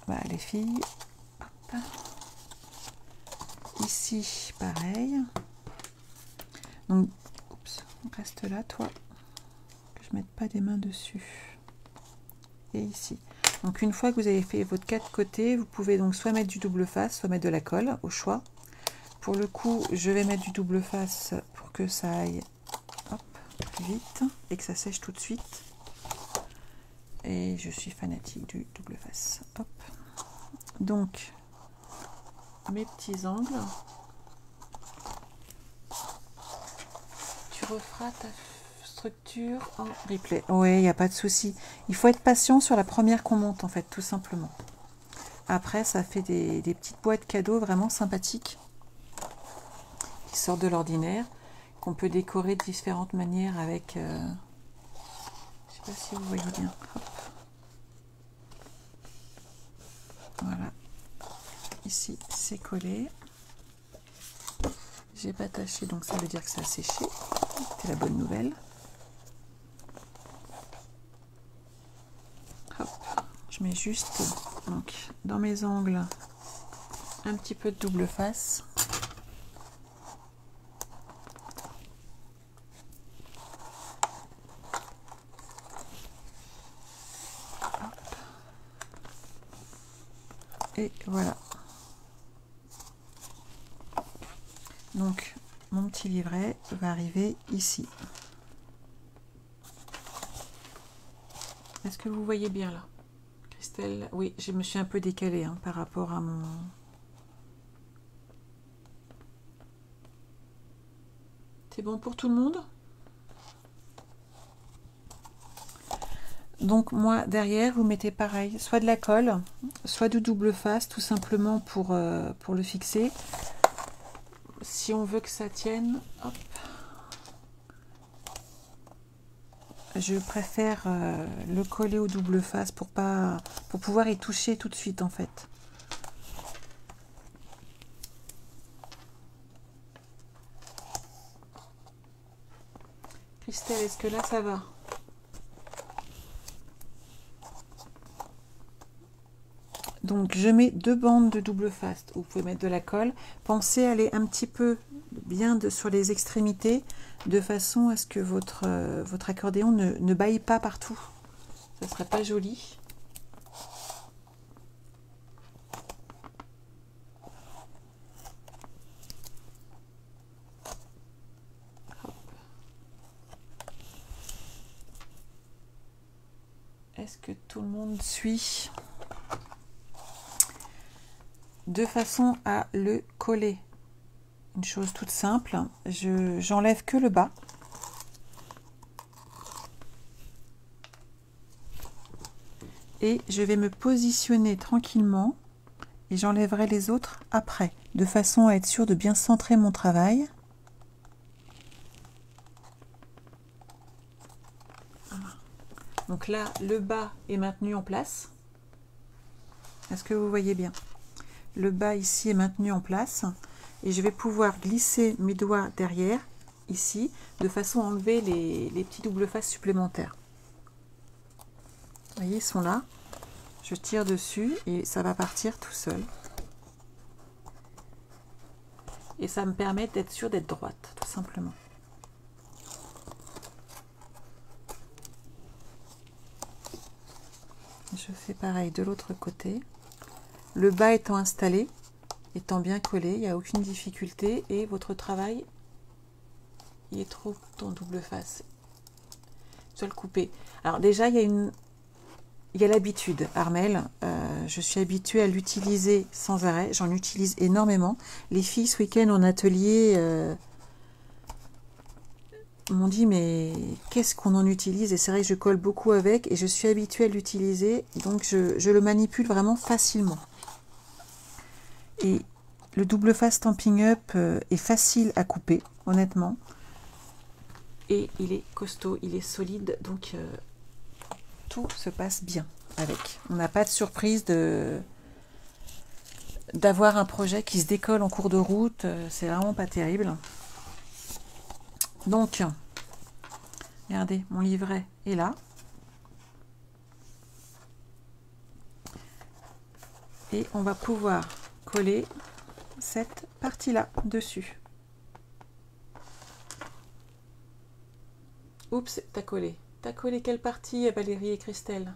Voilà les filles. Hop. Ici pareil. Donc, oups, reste là toi, que je mette pas des mains dessus. Et ici. Donc une fois que vous avez fait votre quatre côtés, vous pouvez donc soit mettre du double face, soit mettre de la colle, au choix. Pour le coup, je vais mettre du double face pour que ça aille hop, plus vite et que ça sèche tout de suite. Et je suis fanatique du double face. Hop. Donc, mes petits angles. Tu referas ta structure en replay. Oui, il n'y a pas de souci. Il faut être patient sur la première qu'on monte, en fait, tout simplement. Après, ça fait des petites boîtes cadeaux vraiment sympathiques qui sortent de l'ordinaire, qu'on peut décorer de différentes manières avec... je ne sais pas si vous voyez bien. Hop. Voilà. Ici, c'est collé. J'ai pas taché, donc ça veut dire que ça a séché. C'est la bonne nouvelle. Hop. Je mets juste donc, dans mes angles un petit peu de double face. Hop. Et voilà. Donc, mon petit livret va arriver ici. Est-ce que vous voyez bien là, Christelle? Oui, je me suis un peu décalée hein, par rapport à mon... C'est bon pour tout le monde? Donc moi, derrière, vous mettez pareil, soit de la colle, soit du double face, tout simplement pour le fixer. si on veut que ça tienne, hop, je préfère le coller au double face pour pouvoir y toucher tout de suite en fait. Christelle, est-ce que là ça va? Donc je mets 2 bandes de double face, vous pouvez mettre de la colle. Pensez à aller un petit peu bien sur les extrémités, de façon à ce que votre accordéon ne bâille pas partout. Ça serait pas joli. Est-ce que tout le monde suit? De façon à le coller. Une chose toute simple, j'enlève que le bas. Et je vais me positionner tranquillement et j'enlèverai les autres après, de façon à être sûr de bien centrer mon travail. Donc là, le bas est maintenu en place. Est-ce que vous voyez bien? Le bas ici est maintenu en place. Et je vais pouvoir glisser mes doigts derrière, ici, de façon à enlever les petits double faces supplémentaires. Vous voyez, ils sont là. Je tire dessus et ça va partir tout seul. Et ça me permet d'être sûre d'être droite, tout simplement. Je fais pareil de l'autre côté. Le bas étant installé, étant bien collé, il n'y a aucune difficulté et votre travail, il est trop en double face. Je vais le couper. Alors déjà, il y a l'habitude, Armel. Je suis habituée à l'utiliser sans arrêt. J'en utilise énormément. Les filles, ce week-end en atelier, m'ont dit mais qu'est-ce qu'on en utilise? Et c'est vrai que je colle beaucoup avec et je suis habituée à l'utiliser. Donc je le manipule vraiment facilement. Et le double face Stampin' Up est facile à couper, honnêtement. Et il est costaud, il est solide, donc tout se passe bien avec. On n'a pas de surprise d'avoir un projet qui se décolle en cours de route. C'est vraiment pas terrible. Donc, regardez, mon livret est là. Et on va pouvoir coller cette partie-là dessus. Oups, t'as collé. T'as collé quelle partie, Valérie et Christelle?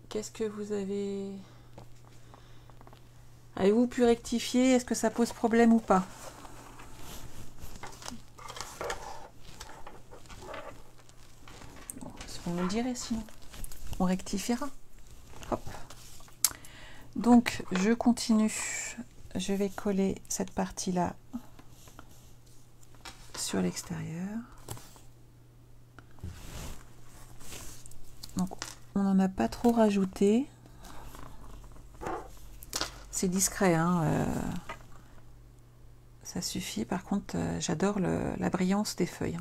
Qu'est-ce que vous avez... Avez-vous pu rectifier? Est-ce que ça pose problème ou pas? Vous me le direz sinon. On rectifiera. Hop. Donc, je continue. Je vais coller cette partie-là sur l'extérieur. Donc, on n'en a pas trop rajouté. C'est discret, hein. Ça suffit. Par contre, j'adore la brillance des feuilles.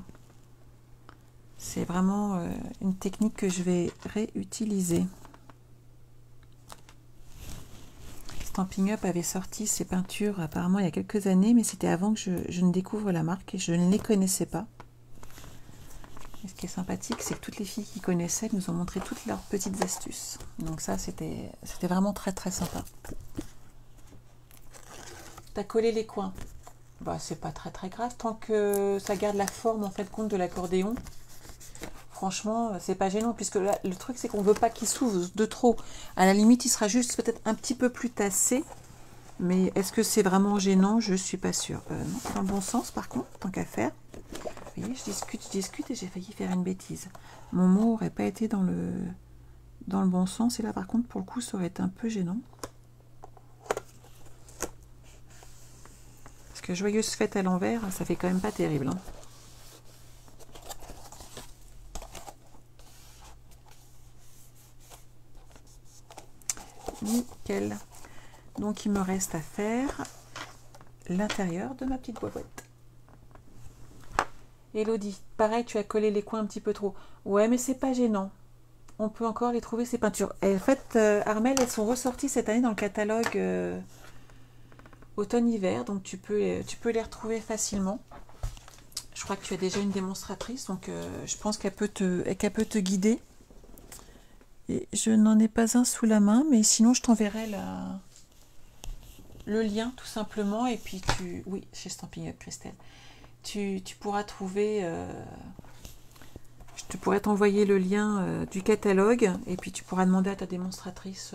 C'est vraiment une technique que je vais réutiliser. Stampin' Up avait sorti ses peintures apparemment il y a quelques années, mais c'était avant que je ne découvre la marque et je ne les connaissais pas. Et ce qui est sympathique, c'est que toutes les filles qui connaissaient nous ont montré toutes leurs petites astuces. Donc ça, c'était vraiment très très sympa. T'as collé les coins. Bah, c'est pas très très grave tant que ça garde la forme en fait compte de l'accordéon. Franchement, c'est pas gênant puisque là, le truc c'est qu'on veut pas qu'il s'ouvre de trop. À la limite, il sera juste peut-être un petit peu plus tassé. Mais est-ce que c'est vraiment gênant? Je suis pas sûre. Non, dans le bon sens par contre, tant qu'à faire. Vous voyez, je discute et j'ai failli faire une bêtise. Mon mot n'aurait pas été dans le bon sens. Et là par contre, pour le coup, ça aurait été un peu gênant. Parce que joyeuse fête à l'envers, ça fait quand même pas terrible. Hein. Nickel. Donc il me reste à faire l'intérieur de ma petite boîte. Elodie, pareil, tu as collé les coins un petit peu trop. Ouais, mais c'est pas gênant. On peut encore les trouver, ces peintures. Et en fait, Armel, elles sont ressorties cette année dans le catalogue automne-hiver, donc tu peux les retrouver facilement. Je crois que tu as déjà une démonstratrice, donc je pense qu'elle peut te guider. Et je n'en ai pas un sous la main, mais sinon je t'enverrai le lien tout simplement. Et puis oui, chez Stampin' Up, Christelle, tu pourras trouver. Je te pourrais t'envoyer le lien du catalogue, et puis tu pourras demander à ta démonstratrice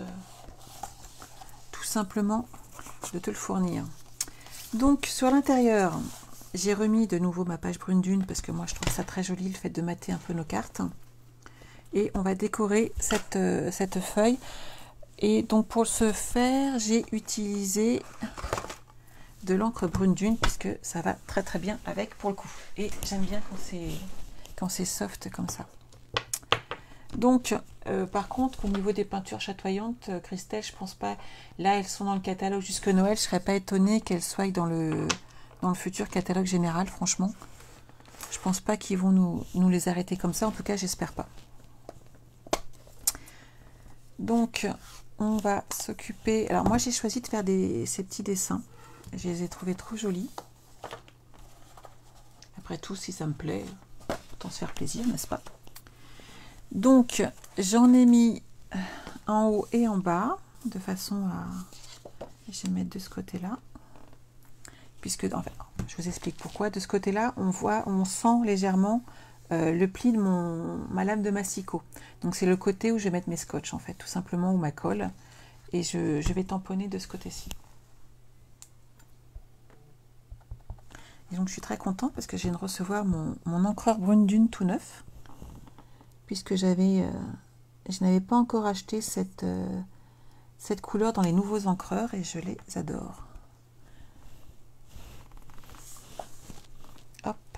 tout simplement de te le fournir. Donc sur l'intérieur, j'ai remis de nouveau ma page brune dune parce que moi je trouve ça très joli le fait de mater un peu nos cartes. Et on va décorer cette feuille. Et donc pour ce faire, j'ai utilisé de l'encre brune dune puisque ça va très très bien avec pour le coup. Et j'aime bien quand c'est soft comme ça. Donc par contre au niveau des peintures chatoyantes, Christelle, je pense pas. Là elles sont dans le catalogue jusque Noël. Je serais pas étonnée qu'elles soient dans le futur catalogue général. Franchement, je pense pas qu'ils vont nous les arrêter comme ça. En tout cas, j'espère pas. Donc, on va s'occuper... Alors, moi, j'ai choisi de faire ces petits dessins. Je les ai trouvés trop jolis. Après tout, si ça me plaît, autant se faire plaisir, n'est-ce pas? Donc, j'en ai mis en haut et en bas, de façon à... Je vais mettre de ce côté-là. Puisque, enfin, je vous explique pourquoi. De ce côté-là, on sent légèrement... le pli de ma lame de massicot. Donc c'est le côté où je vais mettre mes scotch en fait, tout simplement, ou ma colle. Et je vais tamponner de ce côté-ci. Et donc je suis très contente parce que je viens de recevoir mon encreur brune dune tout neuf. Puisque je n'avais pas encore acheté cette couleur dans les nouveaux encreurs et je les adore. Hop.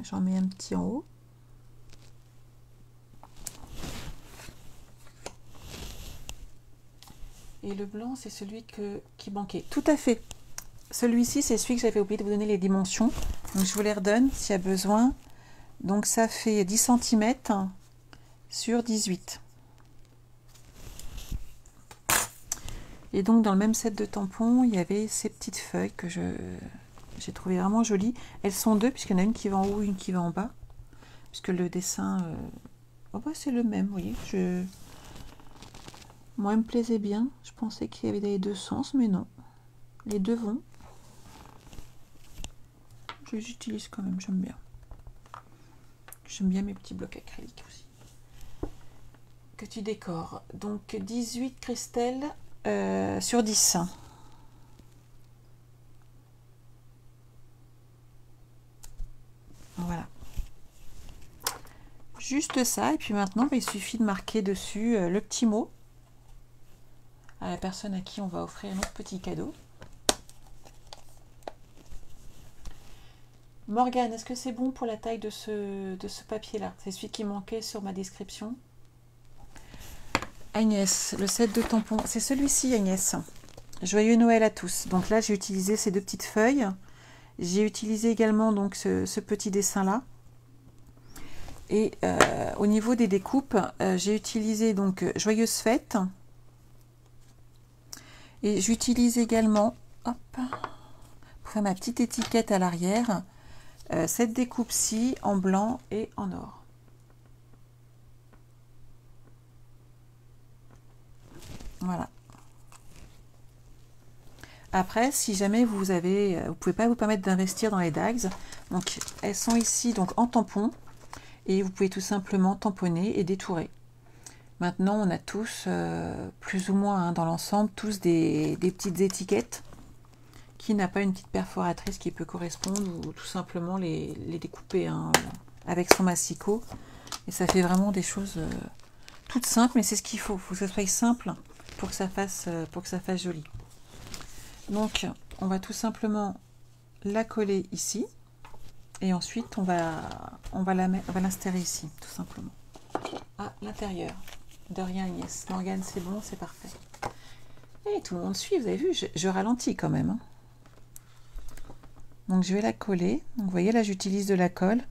J'en mets un petit en haut. Et le blanc, c'est celui qui manquait. Tout à fait. Celui-ci, c'est celui que j'avais oublié de vous donner les dimensions. Donc, je vous les redonne s'il y a besoin. Donc, ça fait 10 cm sur 18. Et donc, dans le même set de tampons, il y avait ces petites feuilles que j'ai trouvé vraiment jolies. Elles sont deux, puisqu'il y en a une qui va en haut et une qui va en bas. Puisque le dessin, oh bah, c'est le même, vous voyez. Moi, il me plaisait bien. Je pensais qu'il y avait les deux sens, mais non. Les deux vont. Je les utilise quand même, j'aime bien. J'aime bien mes petits blocs acryliques aussi. Que tu décores. Donc, 18 Christelle sur 10. Voilà. Juste ça, et puis maintenant, il suffit de marquer dessus le petit mot à la personne à qui on va offrir notre petit cadeau. Morgane, est-ce que c'est bon pour la taille de ce papier-là? C'est celui qui manquait sur ma description. Agnès, le set de tampons, c'est celui-ci, Agnès. Joyeux Noël à tous. Donc là, j'ai utilisé ces deux petites feuilles. J'ai utilisé également donc ce petit dessin-là. Et au niveau des découpes, j'ai utilisé donc Joyeuse Fête. Et j'utilise également, hop, pour faire ma petite étiquette à l'arrière, cette découpe-ci en blanc et en or. Voilà. Après, si jamais vous pouvez pas vous permettre d'investir dans les dagues, donc elles sont ici donc en tampon et vous pouvez tout simplement tamponner et détourer. Maintenant, on a tous, plus ou moins dans l'ensemble, tous des petites étiquettes. Qui n'a pas une petite perforatrice qui peut correspondre, ou tout simplement les découper avec son massicot. Et ça fait vraiment des choses toutes simples, mais c'est ce qu'il faut. Il faut que ça soit simple pour que ça fasse joli. Donc, on va tout simplement la coller ici. Et ensuite, on va l'insérer ici, tout simplement. À l'intérieur. De rien, Agnès. Morgane, c'est bon, c'est parfait. Et tout le monde suit, vous avez vu, je ralentis quand même. Hein. Donc je vais la coller. Donc vous voyez là j'utilise de la colle.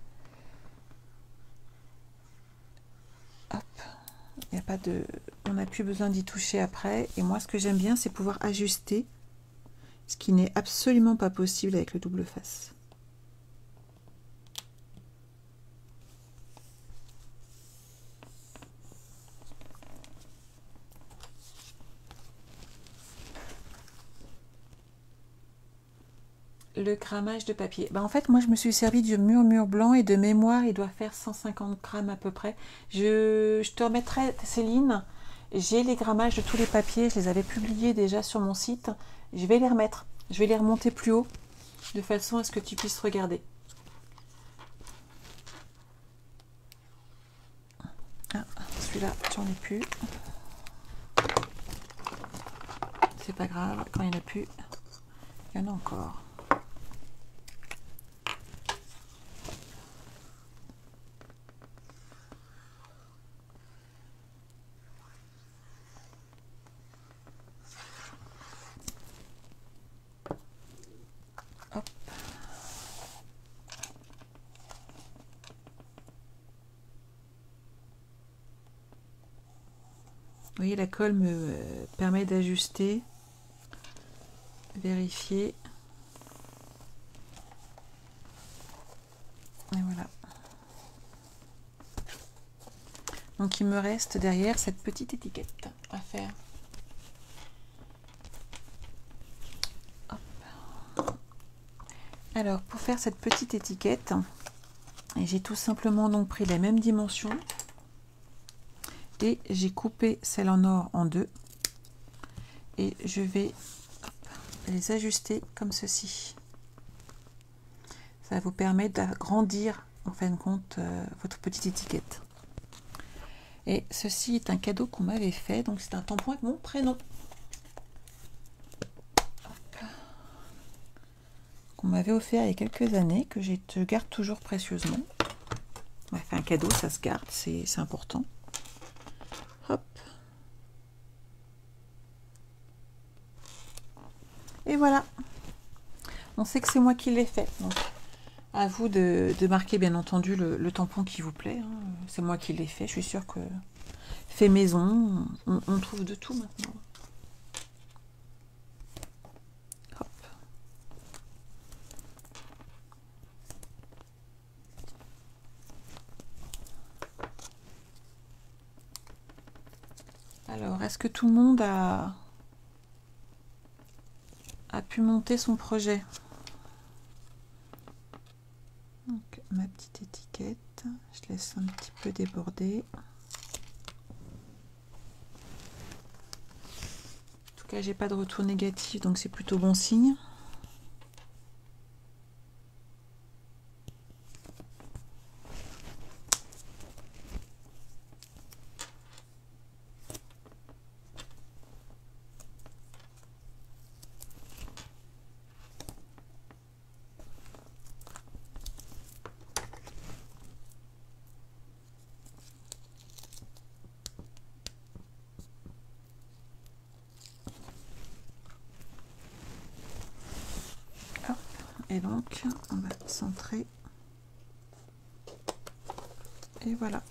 Hop. Il n'y a pas de... On n'a plus besoin d'y toucher après. Et moi ce que j'aime bien c'est pouvoir ajuster. Ce qui n'est absolument pas possible avec le double face. Le cramage de papier. En fait, moi, je me suis servi du murmure blanc et de mémoire, il doit faire 150 grammes à peu près. Je te remettrai, Céline, j'ai les grammages de tous les papiers, je les avais publiés déjà sur mon site. Je vais les remettre, je vais les remonter plus haut, de façon à ce que tu puisses regarder. Ah, celui-là, j'en ai plus. C'est pas grave, quand il n'y en a plus, il y en a encore. Vous voyez, la colle me permet d'ajuster, vérifier. Et voilà. Donc il me reste derrière cette petite étiquette à faire. Hop. Alors pour faire cette petite étiquette, j'ai tout simplement donc pris les mêmes dimensions. Et j'ai coupé celle en or en deux et je vais les ajuster comme ceci. Ça va vous permettre d'agrandir en fin de compte votre petite étiquette. Et ceci est un cadeau qu'on m'avait fait, donc c'est un tampon avec mon prénom. Qu'on m'avait offert il y a quelques années, que je garde toujours précieusement. On m'a fait un cadeau, ça se garde, c'est important. Hop. Et voilà. On sait que c'est moi qui l'ai fait. Donc, à vous de marquer bien entendu le tampon qui vous plaît. Hein. C'est moi qui l'ai fait. Je suis sûre que fait maison, on trouve de tout maintenant. Hop. Alors, est-ce que tout le monde a pu monter son projet? Donc, ma petite étiquette, je laisse un petit peu déborder. En tout cas, j'ai pas de retour négatif, donc c'est plutôt bon signe. Et donc, on va centrer. Et voilà.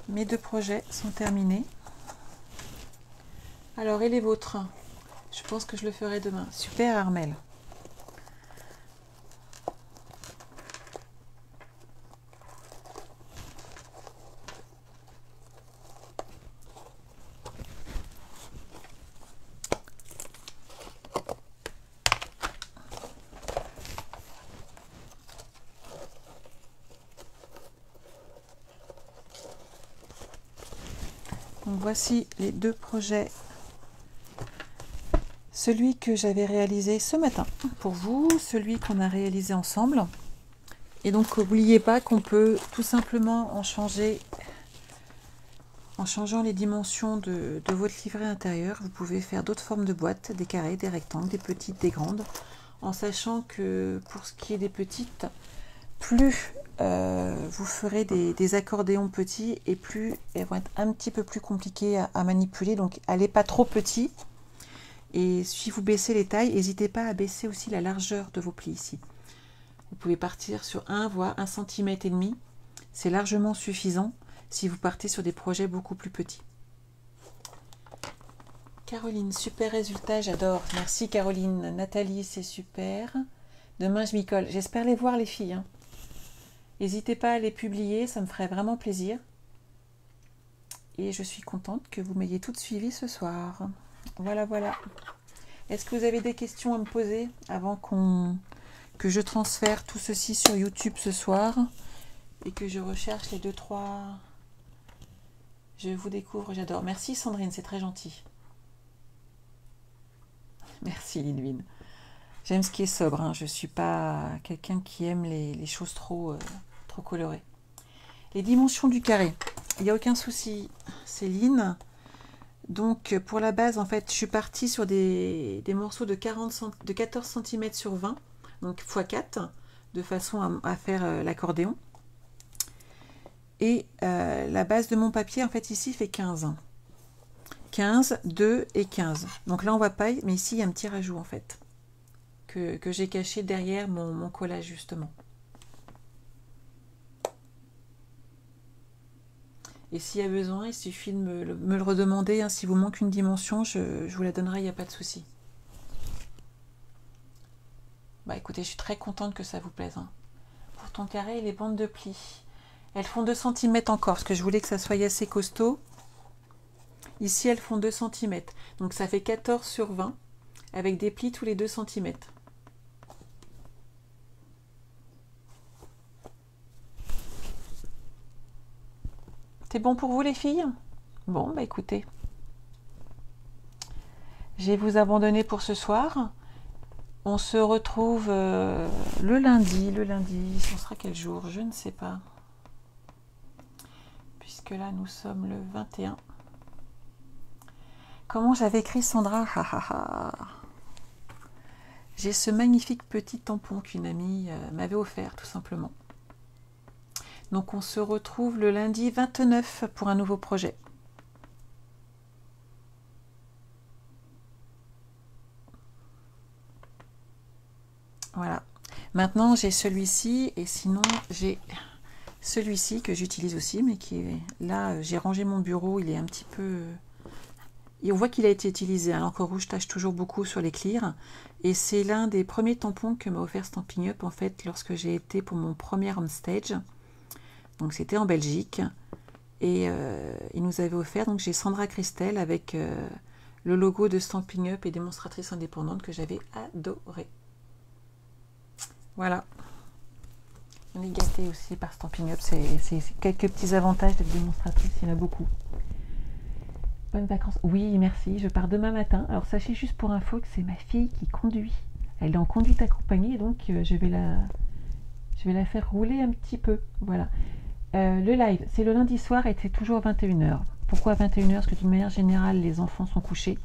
Mes deux projets sont terminés. Alors, et les vôtres? Je pense que je le ferai demain. Super, Armelle. Donc voici les deux projets. Celui que j'avais réalisé ce matin pour vous, celui qu'on a réalisé ensemble. Et donc n'oubliez pas qu'on peut tout simplement en changer, en changeant les dimensions de votre livret intérieur. Vous pouvez faire d'autres formes de boîtes, des carrés, des rectangles, des petites, des grandes, en sachant que pour ce qui est des petites, plus vous ferez des accordéons petits et plus elles vont être un petit peu plus compliquées à manipuler. Donc, allez pas trop petit. Et si vous baissez les tailles, n'hésitez pas à baisser aussi la largeur de vos plis ici. Vous pouvez partir sur 1 voire 1,5 cm. C'est largement suffisant si vous partez sur des projets beaucoup plus petits. Caroline, super résultat, j'adore. Merci Caroline. Nathalie, c'est super. Demain, je m'y colle. J'espère les voir les filles. Hein. N'hésitez pas à les publier, ça me ferait vraiment plaisir. Et je suis contente que vous m'ayez toutes suivies ce soir. Voilà, voilà. Est-ce que vous avez des questions à me poser avant que je transfère tout ceci sur YouTube ce soir et que je recherche les 2-3... Je vous découvre, j'adore. Merci Sandrine, c'est très gentil. Merci Lidwin. J'aime ce qui est sobre, hein. Je ne suis pas quelqu'un qui aime les choses trop colorées. Les dimensions du carré, il n'y a aucun souci Céline. Donc pour la base, en fait, je suis partie sur des morceaux de 14 cm sur 20, donc x4, de façon à faire l'accordéon. Et la base de mon papier, en fait, ici, fait 15. 15, 2 et 15. Donc là, on voit pas, mais ici, il y a un petit rajout, en fait, que j'ai caché derrière mon collage, justement. Et s'il y a besoin, il suffit de me le redemander. Hein. Si vous manque une dimension, je vous la donnerai, il n'y a pas de souci. Bah écoutez, je suis très contente que ça vous plaise. Hein. Pour ton carré et les bandes de plis. Elles font 2 cm encore, parce que je voulais que ça soit assez costaud. Ici, elles font 2 cm. Donc ça fait 14 sur 20, avec des plis tous les 2 cm. C'est bon pour vous les filles? Bon, bah écoutez. Je vais vous abandonner pour ce soir. On se retrouve le lundi. Le lundi, ce sera quel jour? Je ne sais pas. Puisque là, nous sommes le 21. Comment j'avais écrit Sandra? J'ai ce magnifique petit tampon qu'une amie m'avait offert, tout simplement. Donc on se retrouve le lundi 29 pour un nouveau projet. Voilà. Maintenant j'ai celui-ci et sinon j'ai celui-ci que j'utilise aussi, mais qui est là, j'ai rangé mon bureau, il est un petit peu... Et on voit qu'il a été utilisé, hein. L'encre rouge tache toujours beaucoup sur les clears. Et c'est l'un des premiers tampons que m'a offert Stampin' Up, en fait, lorsque j'ai été pour mon premier on stage. Donc c'était en Belgique. Et il nous avait offert, donc j'ai Sandra Christel avec le logo de Stampin' Up et démonstratrice indépendante que j'avais adoré. Voilà. On est gâté aussi par Stampin' Up, c'est quelques petits avantages d'être démonstratrice, il y en a beaucoup. Bonnes vacances. Oui, merci. Je pars demain matin. Alors, sachez juste pour info que c'est ma fille qui conduit. Elle est en conduite accompagnée, donc je vais la faire rouler un petit peu. Voilà. Le live, c'est le lundi soir et c'est toujours à 21 h. Pourquoi à 21 h? Parce que d'une manière générale, les enfants sont couchés.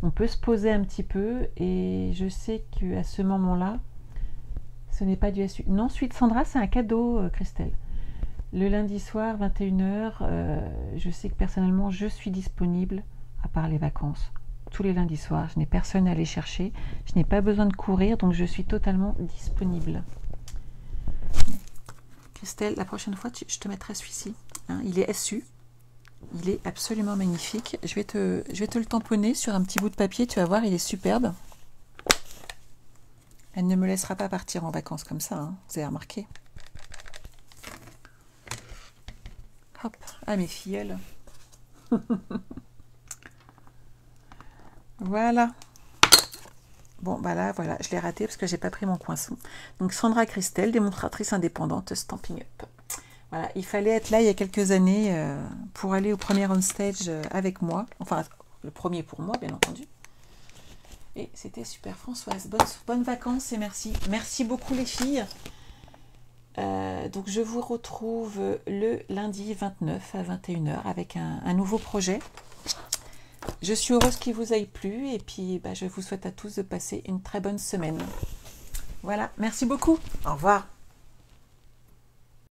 On peut se poser un petit peu et je sais qu'à ce moment-là, ce n'est pas du SU. Non, suite Sandra, c'est un cadeau, Christelle. Le lundi soir, 21 h, je sais que personnellement, je suis disponible, à part les vacances, tous les lundis soirs. Je n'ai personne à aller chercher. Je n'ai pas besoin de courir, donc je suis totalement disponible. Christelle, la prochaine fois, je te mettrai celui-ci. Hein, il est SU. Il est absolument magnifique. Je vais te le tamponner sur un petit bout de papier. Tu vas voir, il est superbe. Elle ne me laissera pas partir en vacances comme ça. Hein, vous avez remarqué. Hop, ah mes filleuls. Voilà. Bon, bah là, voilà, je l'ai raté parce que j'ai pas pris mon coinçon. Donc Sandra Christel, démonstratrice indépendante, Stampin' Up. Voilà, il fallait être là il y a quelques années pour aller au premier on stage avec moi. Enfin, le premier pour moi, bien entendu. Et c'était super, Françoise. Bonnes vacances et merci. Merci beaucoup les filles. Donc je vous retrouve le lundi 29 à 21 h avec un nouveau projet. Je suis heureuse qu'il vous ait plu et puis je vous souhaite à tous de passer une très bonne semaine. Voilà, merci beaucoup. Au revoir.